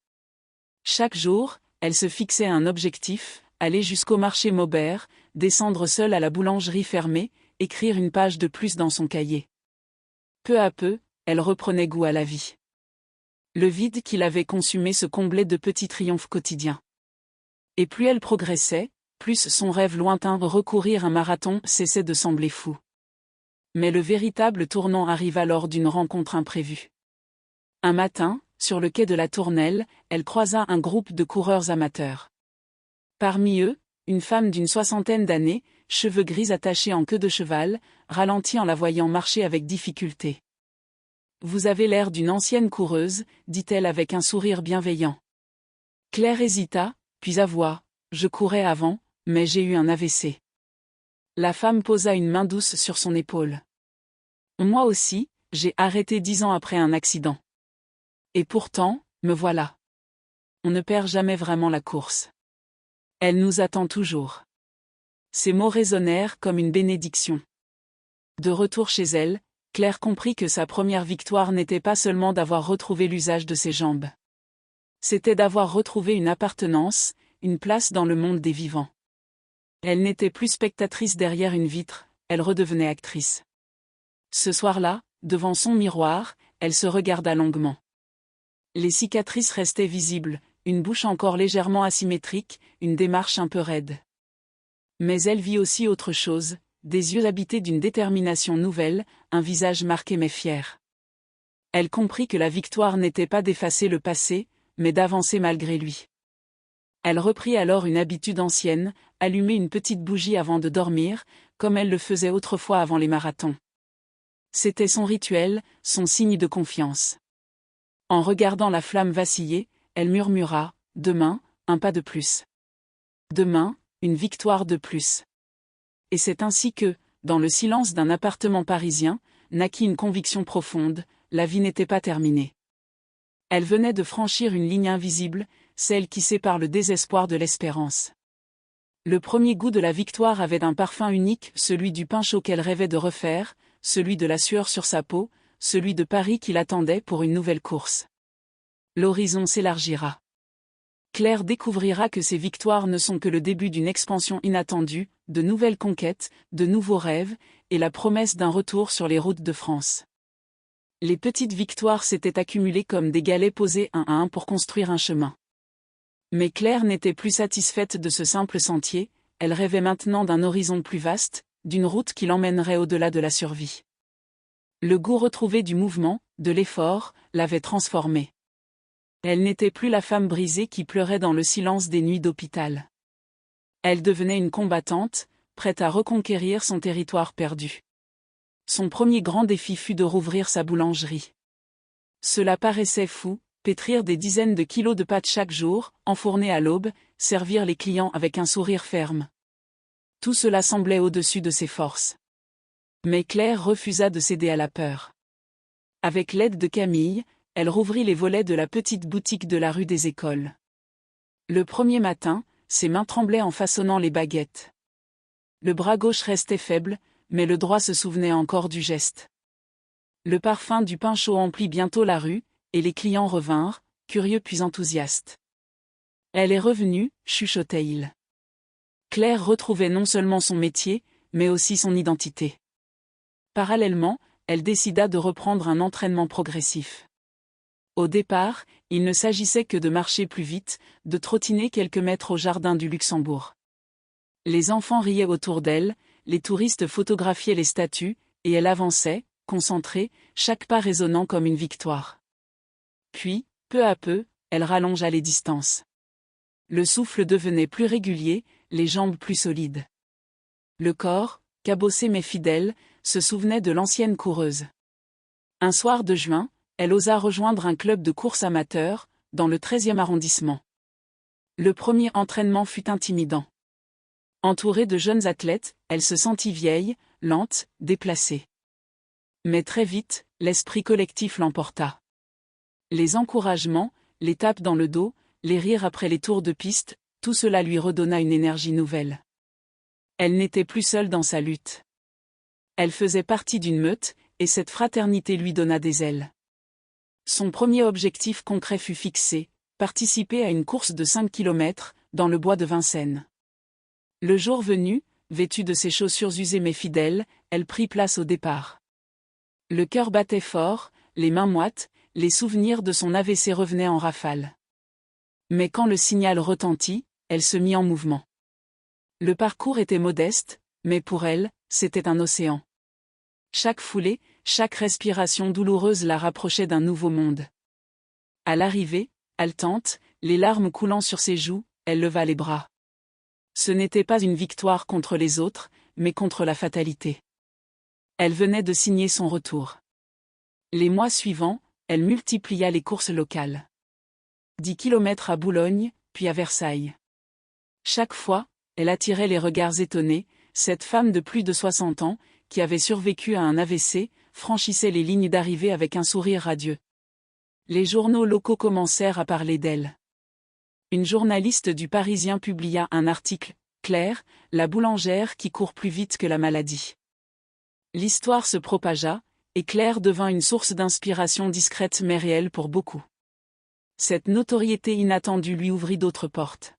Chaque jour, elle se fixait un objectif, aller jusqu'au marché Maubert, descendre seule à la boulangerie fermée, écrire une page de plus dans son cahier. Peu à peu, elle reprenait goût à la vie. Le vide qui l'avait consumée se comblait de petits triomphes quotidiens. Et plus elle progressait, plus son rêve lointain de recourir un marathon cessait de sembler fou. Mais le véritable tournant arriva lors d'une rencontre imprévue. Un matin, sur le quai de la Tournelle, elle croisa un groupe de coureurs amateurs. Parmi eux, une femme d'une soixantaine d'années, cheveux gris attachés en queue de cheval, ralentit en la voyant marcher avec difficulté. « Vous avez l'air d'une ancienne coureuse », dit-elle avec un sourire bienveillant. Claire hésita, puis avoua, « Je courais avant, mais j'ai eu un AVC. » La femme posa une main douce sur son épaule. « Moi aussi, j'ai arrêté 10 ans après un accident. Et pourtant, me voilà. On ne perd jamais vraiment la course. Elle nous attend toujours. » Ces mots résonnèrent comme une bénédiction. De retour chez elle, Claire comprit que sa première victoire n'était pas seulement d'avoir retrouvé l'usage de ses jambes. C'était d'avoir retrouvé une appartenance, une place dans le monde des vivants. Elle n'était plus spectatrice derrière une vitre, elle redevenait actrice. Ce soir-là, devant son miroir, elle se regarda longuement. Les cicatrices restaient visibles, une bouche encore légèrement asymétrique, une démarche un peu raide. Mais elle vit aussi autre chose, des yeux habités d'une détermination nouvelle, un visage marqué mais fier. Elle comprit que la victoire n'était pas d'effacer le passé, mais d'avancer malgré lui. Elle reprit alors une habitude ancienne, allumer une petite bougie avant de dormir, comme elle le faisait autrefois avant les marathons. C'était son rituel, son signe de confiance. En regardant la flamme vaciller, elle murmura, « Demain, un pas de plus. Demain, une victoire de plus. » Et c'est ainsi que, dans le silence d'un appartement parisien, naquit une conviction profonde, la vie n'était pas terminée. Elle venait de franchir une ligne invisible, celle qui sépare le désespoir de l'espérance. Le premier goût de la victoire avait un parfum unique, celui du pain chaud qu'elle rêvait de refaire, celui de la sueur sur sa peau, celui de Paris qui l'attendait pour une nouvelle course. L'horizon s'élargira. Claire découvrira que ces victoires ne sont que le début d'une expansion inattendue, de nouvelles conquêtes, de nouveaux rêves, et la promesse d'un retour sur les routes de France. Les petites victoires s'étaient accumulées comme des galets posés un à un pour construire un chemin. Mais Claire n'était plus satisfaite de ce simple sentier, elle rêvait maintenant d'un horizon plus vaste, d'une route qui l'emmènerait au-delà de la survie. Le goût retrouvé du mouvement, de l'effort, l'avait transformée. Elle n'était plus la femme brisée qui pleurait dans le silence des nuits d'hôpital. Elle devenait une combattante, prête à reconquérir son territoire perdu. Son premier grand défi fut de rouvrir sa boulangerie. Cela paraissait fou, pétrir des dizaines de kilos de pâtes chaque jour, enfourner à l'aube, servir les clients avec un sourire ferme. Tout cela semblait au-dessus de ses forces. Mais Claire refusa de céder à la peur. Avec l'aide de Camille, elle rouvrit les volets de la petite boutique de la rue des Écoles. Le premier matin, ses mains tremblaient en façonnant les baguettes. Le bras gauche restait faible, mais le droit se souvenait encore du geste. Le parfum du pain chaud emplit bientôt la rue, et les clients revinrent, curieux puis enthousiastes. « Elle est revenue », chuchotait-il. Claire retrouvait non seulement son métier, mais aussi son identité. Parallèlement, elle décida de reprendre un entraînement progressif. Au départ, il ne s'agissait que de marcher plus vite, de trottiner quelques mètres au jardin du Luxembourg. Les enfants riaient autour d'elle, les touristes photographiaient les statues, et elle avançait, concentrée, chaque pas résonnant comme une victoire. Puis, peu à peu, elle rallongea les distances. Le souffle devenait plus régulier, les jambes plus solides. Le corps, cabossé mais fidèle, se souvenait de l'ancienne coureuse. Un soir de juin, elle osa rejoindre un club de course amateur, dans le 13e arrondissement. Le premier entraînement fut intimidant. Entourée de jeunes athlètes, elle se sentit vieille, lente, déplacée. Mais très vite, l'esprit collectif l'emporta. Les encouragements, les tapes dans le dos, les rires après les tours de piste, tout cela lui redonna une énergie nouvelle. Elle n'était plus seule dans sa lutte. Elle faisait partie d'une meute, et cette fraternité lui donna des ailes. Son premier objectif concret fut fixé, participer à une course de 5 km, dans le bois de Vincennes. Le jour venu, vêtue de ses chaussures usées mais fidèles, elle prit place au départ. Le cœur battait fort, les mains moites, les souvenirs de son AVC revenaient en rafale. Mais quand le signal retentit, elle se mit en mouvement. Le parcours était modeste, mais pour elle, c'était un océan. Chaque foulée, chaque respiration douloureuse la rapprochait d'un nouveau monde. À l'arrivée, haletante, les larmes coulant sur ses joues, elle leva les bras. Ce n'était pas une victoire contre les autres, mais contre la fatalité. Elle venait de signer son retour. Les mois suivants, elle multiplia les courses locales. 10 kilomètres à Boulogne, puis à Versailles. Chaque fois, elle attirait les regards étonnés, cette femme de plus de 60 ans, qui avait survécu à un AVC, franchissait les lignes d'arrivée avec un sourire radieux. Les journaux locaux commencèrent à parler d'elle. Une journaliste du Parisien publia un article, Claire, la boulangère qui court plus vite que la maladie. L'histoire se propagea, et Claire devint une source d'inspiration discrète mais réelle pour beaucoup. Cette notoriété inattendue lui ouvrit d'autres portes.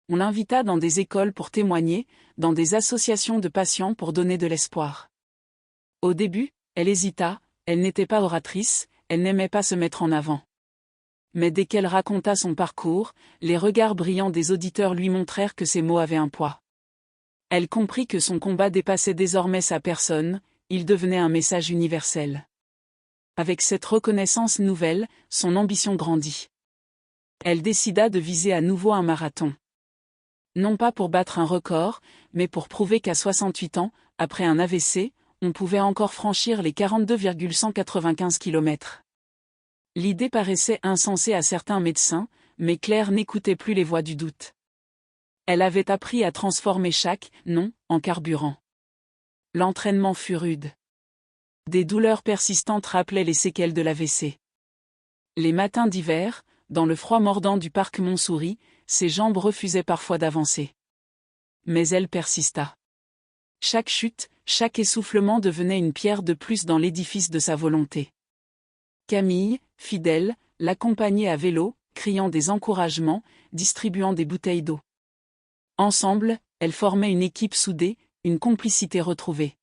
On l'invita dans des écoles pour témoigner, dans des associations de patients pour donner de l'espoir. Au début, elle hésita, elle n'était pas oratrice, elle n'aimait pas se mettre en avant. Mais dès qu'elle raconta son parcours, les regards brillants des auditeurs lui montrèrent que ses mots avaient un poids. Elle comprit que son combat dépassait désormais sa personne, il devenait un message universel. Avec cette reconnaissance nouvelle, son ambition grandit. Elle décida de viser à nouveau un marathon. Non pas pour battre un record, mais pour prouver qu'à 68 ans, après un AVC, on pouvait encore franchir les 42,195 km. L'idée paraissait insensée à certains médecins, mais Claire n'écoutait plus les voix du doute. Elle avait appris à transformer chaque « non » en carburant. L'entraînement fut rude. Des douleurs persistantes rappelaient les séquelles de l'AVC. Les matins d'hiver, dans le froid mordant du parc Montsouris, ses jambes refusaient parfois d'avancer. Mais elle persista. Chaque chute, chaque essoufflement devenait une pierre de plus dans l'édifice de sa volonté. Camille, fidèle, l'accompagnait à vélo, criant des encouragements, distribuant des bouteilles d'eau. Ensemble, elles formaient une équipe soudée, une complicité retrouvée.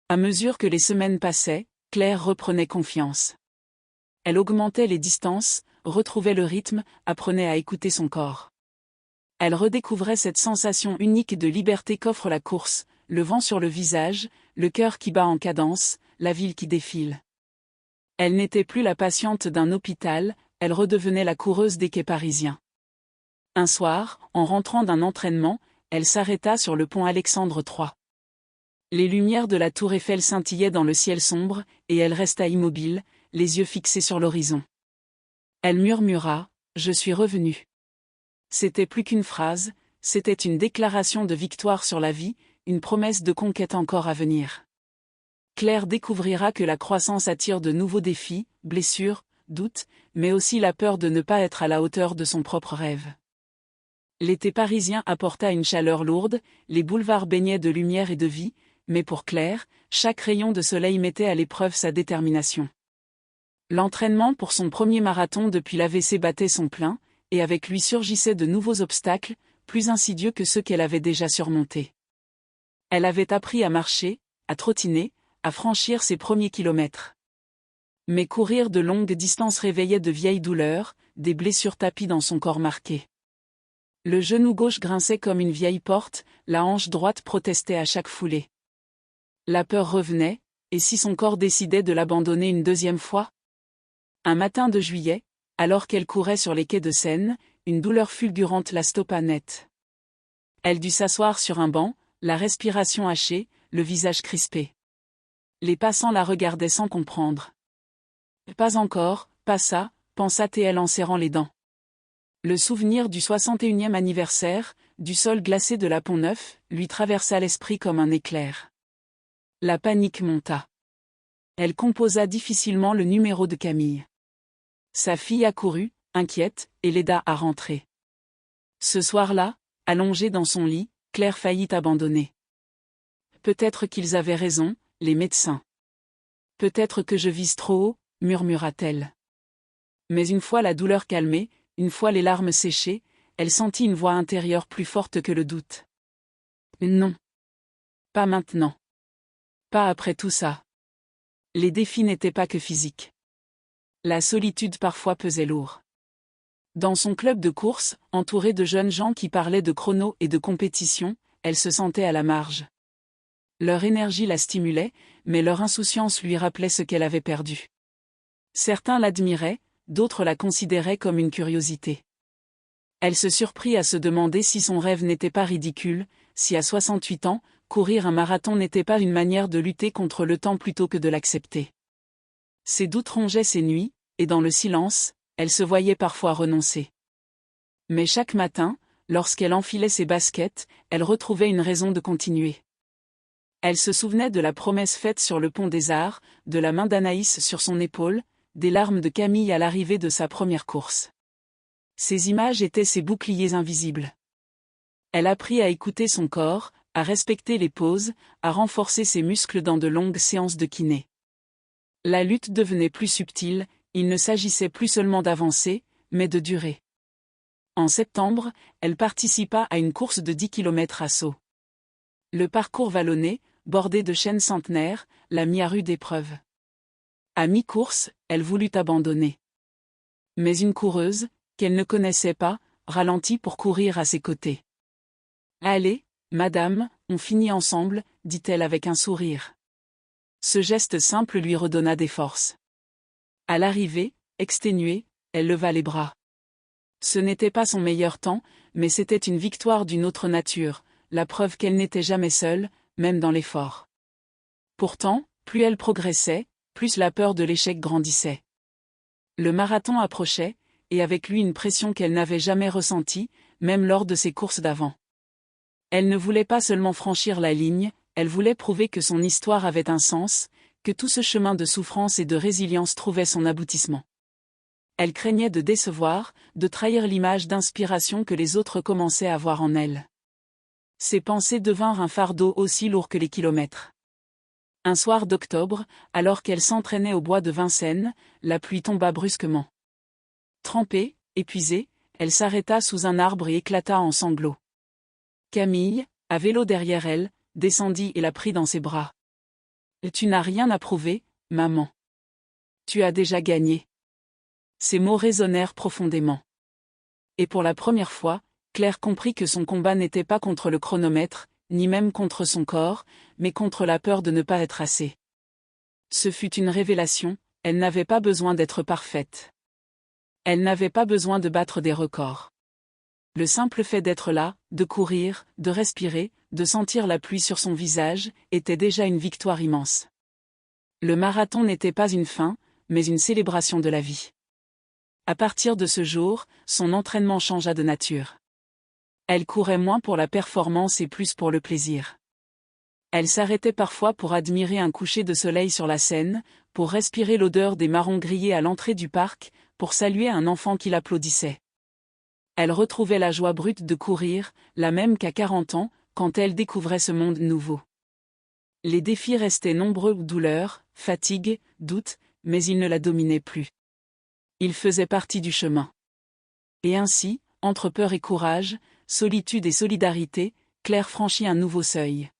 À mesure que les semaines passaient, Claire reprenait confiance. Elle augmentait les distances, retrouvait le rythme, apprenait à écouter son corps. Elle redécouvrait cette sensation unique de liberté qu'offre la course, le vent sur le visage, le cœur qui bat en cadence, la ville qui défile. Elle n'était plus la patiente d'un hôpital, elle redevenait la coureuse des quais parisiens. Un soir, en rentrant d'un entraînement, elle s'arrêta sur le pont Alexandre III. Les lumières de la tour Eiffel scintillaient dans le ciel sombre, et elle resta immobile, les yeux fixés sur l'horizon. Elle murmura « Je suis revenue ». C'était plus qu'une phrase, c'était une déclaration de victoire sur la vie, une promesse de conquête encore à venir. Claire découvrira que la croissance attire de nouveaux défis, blessures, doutes, mais aussi la peur de ne pas être à la hauteur de son propre rêve. L'été parisien apporta une chaleur lourde, les boulevards baignaient de lumière et de vie, mais pour Claire, chaque rayon de soleil mettait à l'épreuve sa détermination. L'entraînement pour son premier marathon depuis l'AVC battait son plein, et avec lui surgissaient de nouveaux obstacles, plus insidieux que ceux qu'elle avait déjà surmontés. Elle avait appris à marcher, à trottiner, à franchir ses premiers kilomètres. Mais courir de longues distances réveillait de vieilles douleurs, des blessures tapies dans son corps marqué. Le genou gauche grinçait comme une vieille porte, la hanche droite protestait à chaque foulée. La peur revenait, et si son corps décidait de l'abandonner une deuxième fois? Un matin de juillet, alors qu'elle courait sur les quais de Seine, une douleur fulgurante la stoppa net. Elle dut s'asseoir sur un banc, la respiration hachée, le visage crispé. Les passants la regardaient sans comprendre. « Pas encore, pas ça », pensa-t-elle en serrant les dents. Le souvenir du 61e anniversaire, du sol glacé de la Pont-Neuf, lui traversa l'esprit comme un éclair. La panique monta. Elle composa difficilement le numéro de Camille. Sa fille accourut, inquiète, et l'aida à rentrer. Ce soir-là, allongée dans son lit, Claire faillit abandonner. Peut-être qu'ils avaient raison, les médecins. Peut-être que je vise trop haut, murmura-t-elle. Mais une fois la douleur calmée, une fois les larmes séchées, elle sentit une voix intérieure plus forte que le doute. Non. Pas maintenant. Pas après tout ça. Les défis n'étaient pas que physiques. La solitude parfois pesait lourd. Dans son club de course, entourée de jeunes gens qui parlaient de chrono et de compétition, elle se sentait à la marge. Leur énergie la stimulait, mais leur insouciance lui rappelait ce qu'elle avait perdu. Certains l'admiraient, d'autres la considéraient comme une curiosité. Elle se surprit à se demander si son rêve n'était pas ridicule, si à 68 ans, courir un marathon n'était pas une manière de lutter contre le temps plutôt que de l'accepter. Ses doutes rongeaient ses nuits, et dans le silence, elle se voyait parfois renoncer. Mais chaque matin, lorsqu'elle enfilait ses baskets, elle retrouvait une raison de continuer. Elle se souvenait de la promesse faite sur le pont des Arts, de la main d'Anaïs sur son épaule, des larmes de Camille à l'arrivée de sa première course. Ces images étaient ses boucliers invisibles. Elle apprit à écouter son corps, à respecter les pauses, à renforcer ses muscles dans de longues séances de kiné. La lutte devenait plus subtile, il ne s'agissait plus seulement d'avancer, mais de durer. En septembre, elle participa à une course de 10 km à Sceaux. Le parcours vallonné, bordé de chênes centenaires, la mit à rude épreuve. À mi-course, elle voulut abandonner. Mais une coureuse, qu'elle ne connaissait pas, ralentit pour courir à ses côtés. « Allez, madame, on finit ensemble », dit-elle avec un sourire. Ce geste simple lui redonna des forces. À l'arrivée, exténuée, elle leva les bras. Ce n'était pas son meilleur temps, mais c'était une victoire d'une autre nature, la preuve qu'elle n'était jamais seule, même dans l'effort. Pourtant, plus elle progressait, plus la peur de l'échec grandissait. Le marathon approchait, et avec lui une pression qu'elle n'avait jamais ressentie, même lors de ses courses d'avant. Elle ne voulait pas seulement franchir la ligne, elle voulait prouver que son histoire avait un sens, que tout ce chemin de souffrance et de résilience trouvait son aboutissement. Elle craignait de décevoir, de trahir l'image d'inspiration que les autres commençaient à voir en elle. Ses pensées devinrent un fardeau aussi lourd que les kilomètres. Un soir d'octobre, alors qu'elle s'entraînait au bois de Vincennes, la pluie tomba brusquement. Trempée, épuisée, elle s'arrêta sous un arbre et éclata en sanglots. Camille, à vélo derrière elle, descendit et la prit dans ses bras. « Tu n'as rien à prouver, maman. Tu as déjà gagné. » Ces mots résonnèrent profondément. Et pour la première fois, Claire comprit que son combat n'était pas contre le chronomètre, ni même contre son corps, mais contre la peur de ne pas être assez. Ce fut une révélation, elle n'avait pas besoin d'être parfaite. Elle n'avait pas besoin de battre des records. Le simple fait d'être là, de courir, de respirer, de sentir la pluie sur son visage, était déjà une victoire immense. Le marathon n'était pas une fin, mais une célébration de la vie. À partir de ce jour, son entraînement changea de nature. Elle courait moins pour la performance et plus pour le plaisir. Elle s'arrêtait parfois pour admirer un coucher de soleil sur la Seine, pour respirer l'odeur des marrons grillés à l'entrée du parc, pour saluer un enfant qui l'applaudissait. Elle retrouvait la joie brute de courir, la même qu'à 40 ans, quand elle découvrait ce monde nouveau. Les défis restaient nombreux, douleurs, fatigue, doutes, mais ils ne la dominaient plus. Ils faisaient partie du chemin. Et ainsi, entre peur et courage, solitude et solidarité, Claire franchit un nouveau seuil.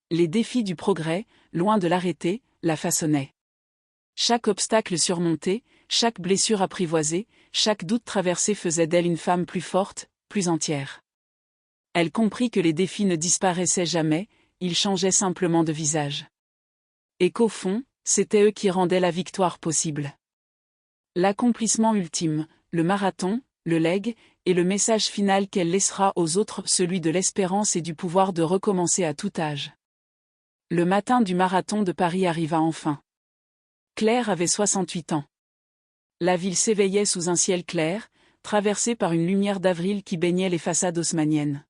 Les défis du progrès, loin de l'arrêter, la façonnaient. Chaque obstacle surmonté, chaque blessure apprivoisée, chaque doute traversé faisait d'elle une femme plus forte, plus entière. Elle comprit que les défis ne disparaissaient jamais, ils changeaient simplement de visage. Et qu'au fond, c'était eux qui rendaient la victoire possible. L'accomplissement ultime, le marathon, le legs, et le message final qu'elle laissera aux autres, celui de l'espérance et du pouvoir de recommencer à tout âge. Le matin du marathon de Paris arriva enfin. Claire avait 68 ans. La ville s'éveillait sous un ciel clair, traversé par une lumière d'avril qui baignait les façades haussmanniennes.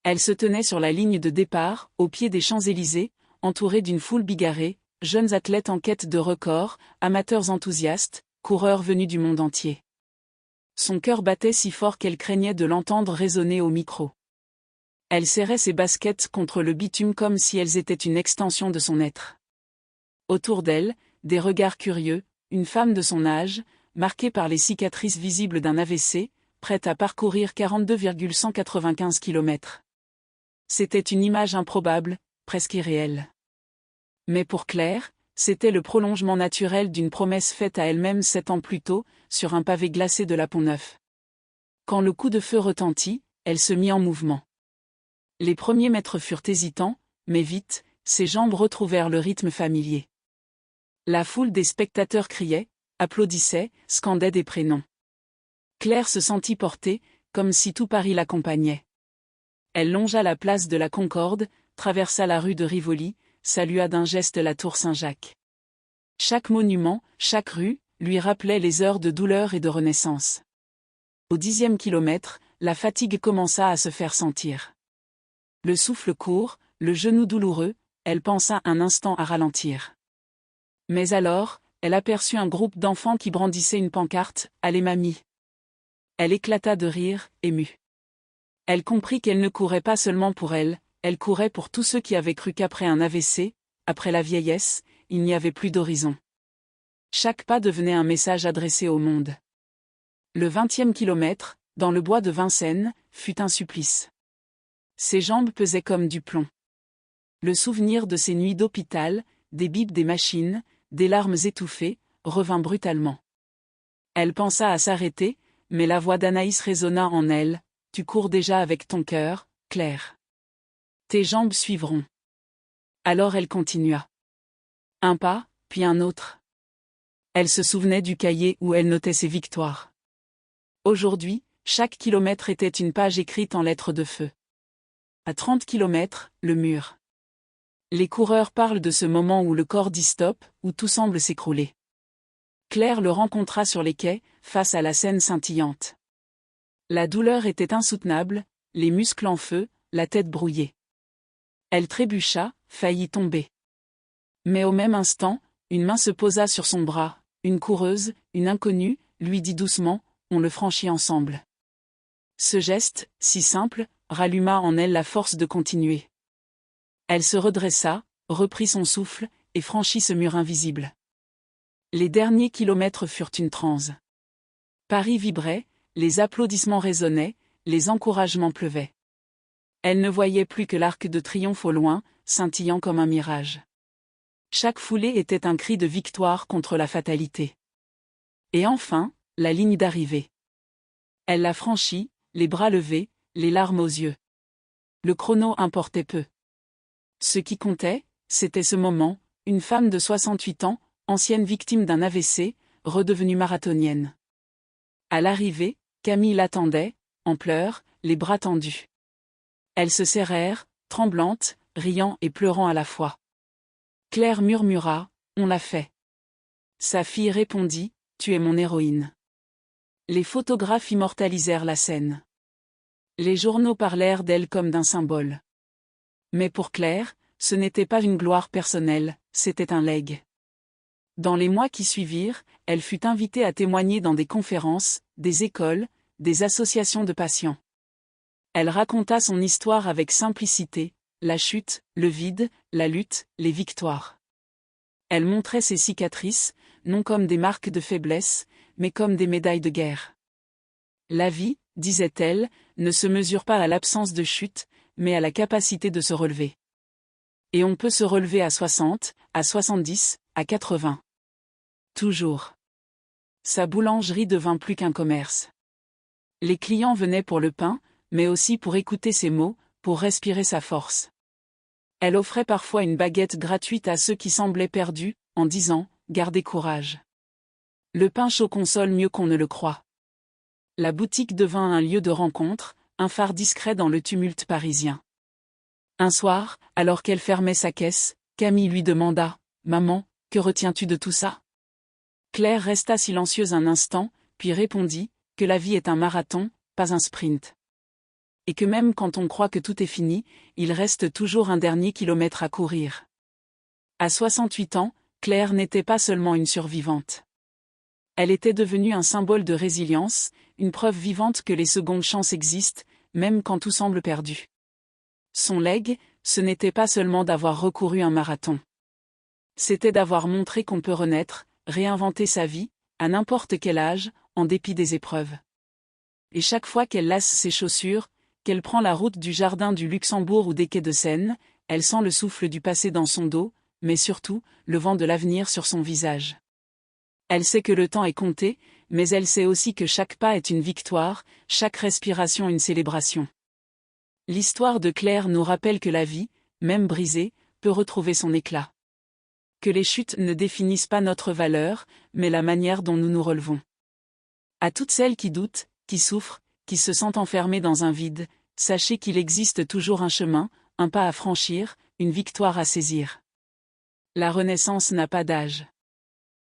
Elle se tenait sur la ligne de départ, au pied des Champs-Élysées, entourée d'une foule bigarrée, jeunes athlètes en quête de records, amateurs enthousiastes, coureurs venus du monde entier. Son cœur battait si fort qu'elle craignait de l'entendre résonner au micro. Elle serrait ses baskets contre le bitume comme si elles étaient une extension de son être. Autour d'elle, des regards curieux, une femme de son âge, marquée par les cicatrices visibles d'un AVC, prête à parcourir 42,195 km. C'était une image improbable, presque irréelle. Mais pour Claire, c'était le prolongement naturel d'une promesse faite à elle-même 7 ans plus tôt, sur un pavé glacé de la Pont-Neuf. Quand le coup de feu retentit, elle se mit en mouvement. Les premiers mètres furent hésitants, mais vite, ses jambes retrouvèrent le rythme familier. La foule des spectateurs criait, applaudissait, scandait des prénoms. Claire se sentit portée, comme si tout Paris l'accompagnait. Elle longea la place de la Concorde, traversa la rue de Rivoli, salua d'un geste la tour Saint-Jacques. Chaque monument, chaque rue, lui rappelait les heures de douleur et de renaissance. Au 10e kilomètre, la fatigue commença à se faire sentir. Le souffle court, le genou douloureux, elle pensa un instant à ralentir. Mais alors, elle aperçut un groupe d'enfants qui brandissaient une pancarte « Allez mamie ». Elle éclata de rire, émue. Elle comprit qu'elle ne courait pas seulement pour elle courait pour tous ceux qui avaient cru qu'après un AVC, après la vieillesse, il n'y avait plus d'horizon. Chaque pas devenait un message adressé au monde. Le 20e kilomètre, dans le bois de Vincennes, fut un supplice. Ses jambes pesaient comme du plomb. Le souvenir de ces nuits d'hôpital, des bips des machines, des larmes étouffées, revint brutalement. Elle pensa à s'arrêter, mais la voix d'Anaïs résonna en elle. « Tu cours déjà avec ton cœur, Claire. Tes jambes suivront. » Alors elle continua. Un pas, puis un autre. Elle se souvenait du cahier où elle notait ses victoires. Aujourd'hui, chaque kilomètre était une page écrite en lettres de feu. À 30 kilomètres, le mur. Les coureurs parlent de ce moment où le corps dit stop, où tout semble s'écrouler. Claire le rencontra sur les quais, face à la Seine scintillante. La douleur était insoutenable, les muscles en feu, la tête brouillée. Elle trébucha, faillit tomber. Mais au même instant, une main se posa sur son bras, une coureuse, une inconnue, lui dit doucement, « On le franchit ensemble. » Ce geste, si simple, ralluma en elle la force de continuer. Elle se redressa, reprit son souffle, et franchit ce mur invisible. Les derniers kilomètres furent une transe. Paris vibrait, les applaudissements résonnaient, les encouragements pleuvaient. Elle ne voyait plus que l'arc de triomphe au loin, scintillant comme un mirage. Chaque foulée était un cri de victoire contre la fatalité. Et enfin, la ligne d'arrivée. Elle la franchit, les bras levés, les larmes aux yeux. Le chrono importait peu. Ce qui comptait, c'était ce moment, une femme de 68 ans, ancienne victime d'un AVC, redevenue marathonienne. À l'arrivée, Camille l'attendait, en pleurs, les bras tendus. Elles se serrèrent, tremblantes, riant et pleurant à la fois. Claire murmura, « On l'a fait. » Sa fille répondit, « Tu es mon héroïne. » Les photographes immortalisèrent la scène. Les journaux parlèrent d'elle comme d'un symbole. Mais pour Claire, ce n'était pas une gloire personnelle, c'était un legs. Dans les mois qui suivirent, elle fut invitée à témoigner dans des conférences, des écoles, des associations de patients. Elle raconta son histoire avec simplicité, la chute, le vide, la lutte, les victoires. Elle montrait ses cicatrices, non comme des marques de faiblesse, mais comme des médailles de guerre. La vie, disait-elle, ne se mesure pas à l'absence de chute, mais à la capacité de se relever. Et on peut se relever à 60, à 70, à 80. Toujours. Sa boulangerie devint plus qu'un commerce. Les clients venaient pour le pain, mais aussi pour écouter ses mots, pour respirer sa force. Elle offrait parfois une baguette gratuite à ceux qui semblaient perdus, en disant « Gardez courage. Le pain chaud console mieux qu'on ne le croit. » La boutique devint un lieu de rencontre, un phare discret dans le tumulte parisien. Un soir, alors qu'elle fermait sa caisse, Camille lui demanda « Maman, que retiens-tu de tout ça ?» Claire resta silencieuse un instant, puis répondit que la vie est un marathon, pas un sprint. Et que même quand on croit que tout est fini, il reste toujours un dernier kilomètre à courir. À 68 ans, Claire n'était pas seulement une survivante. Elle était devenue un symbole de résilience, une preuve vivante que les secondes chances existent, même quand tout semble perdu. Son legs, ce n'était pas seulement d'avoir recouru un marathon. C'était d'avoir montré qu'on peut renaître, réinventer sa vie, à n'importe quel âge, en dépit des épreuves. Et chaque fois qu'elle lasse ses chaussures, qu'elle prend la route du jardin du Luxembourg ou des quais de Seine, elle sent le souffle du passé dans son dos, mais surtout, le vent de l'avenir sur son visage. Elle sait que le temps est compté, mais elle sait aussi que chaque pas est une victoire, chaque respiration une célébration. L'histoire de Claire nous rappelle que la vie, même brisée, peut retrouver son éclat. Que les chutes ne définissent pas notre valeur, mais la manière dont nous nous relevons. À toutes celles qui doutent, qui souffrent, qui se sentent enfermées dans un vide, sachez qu'il existe toujours un chemin, un pas à franchir, une victoire à saisir. La renaissance n'a pas d'âge.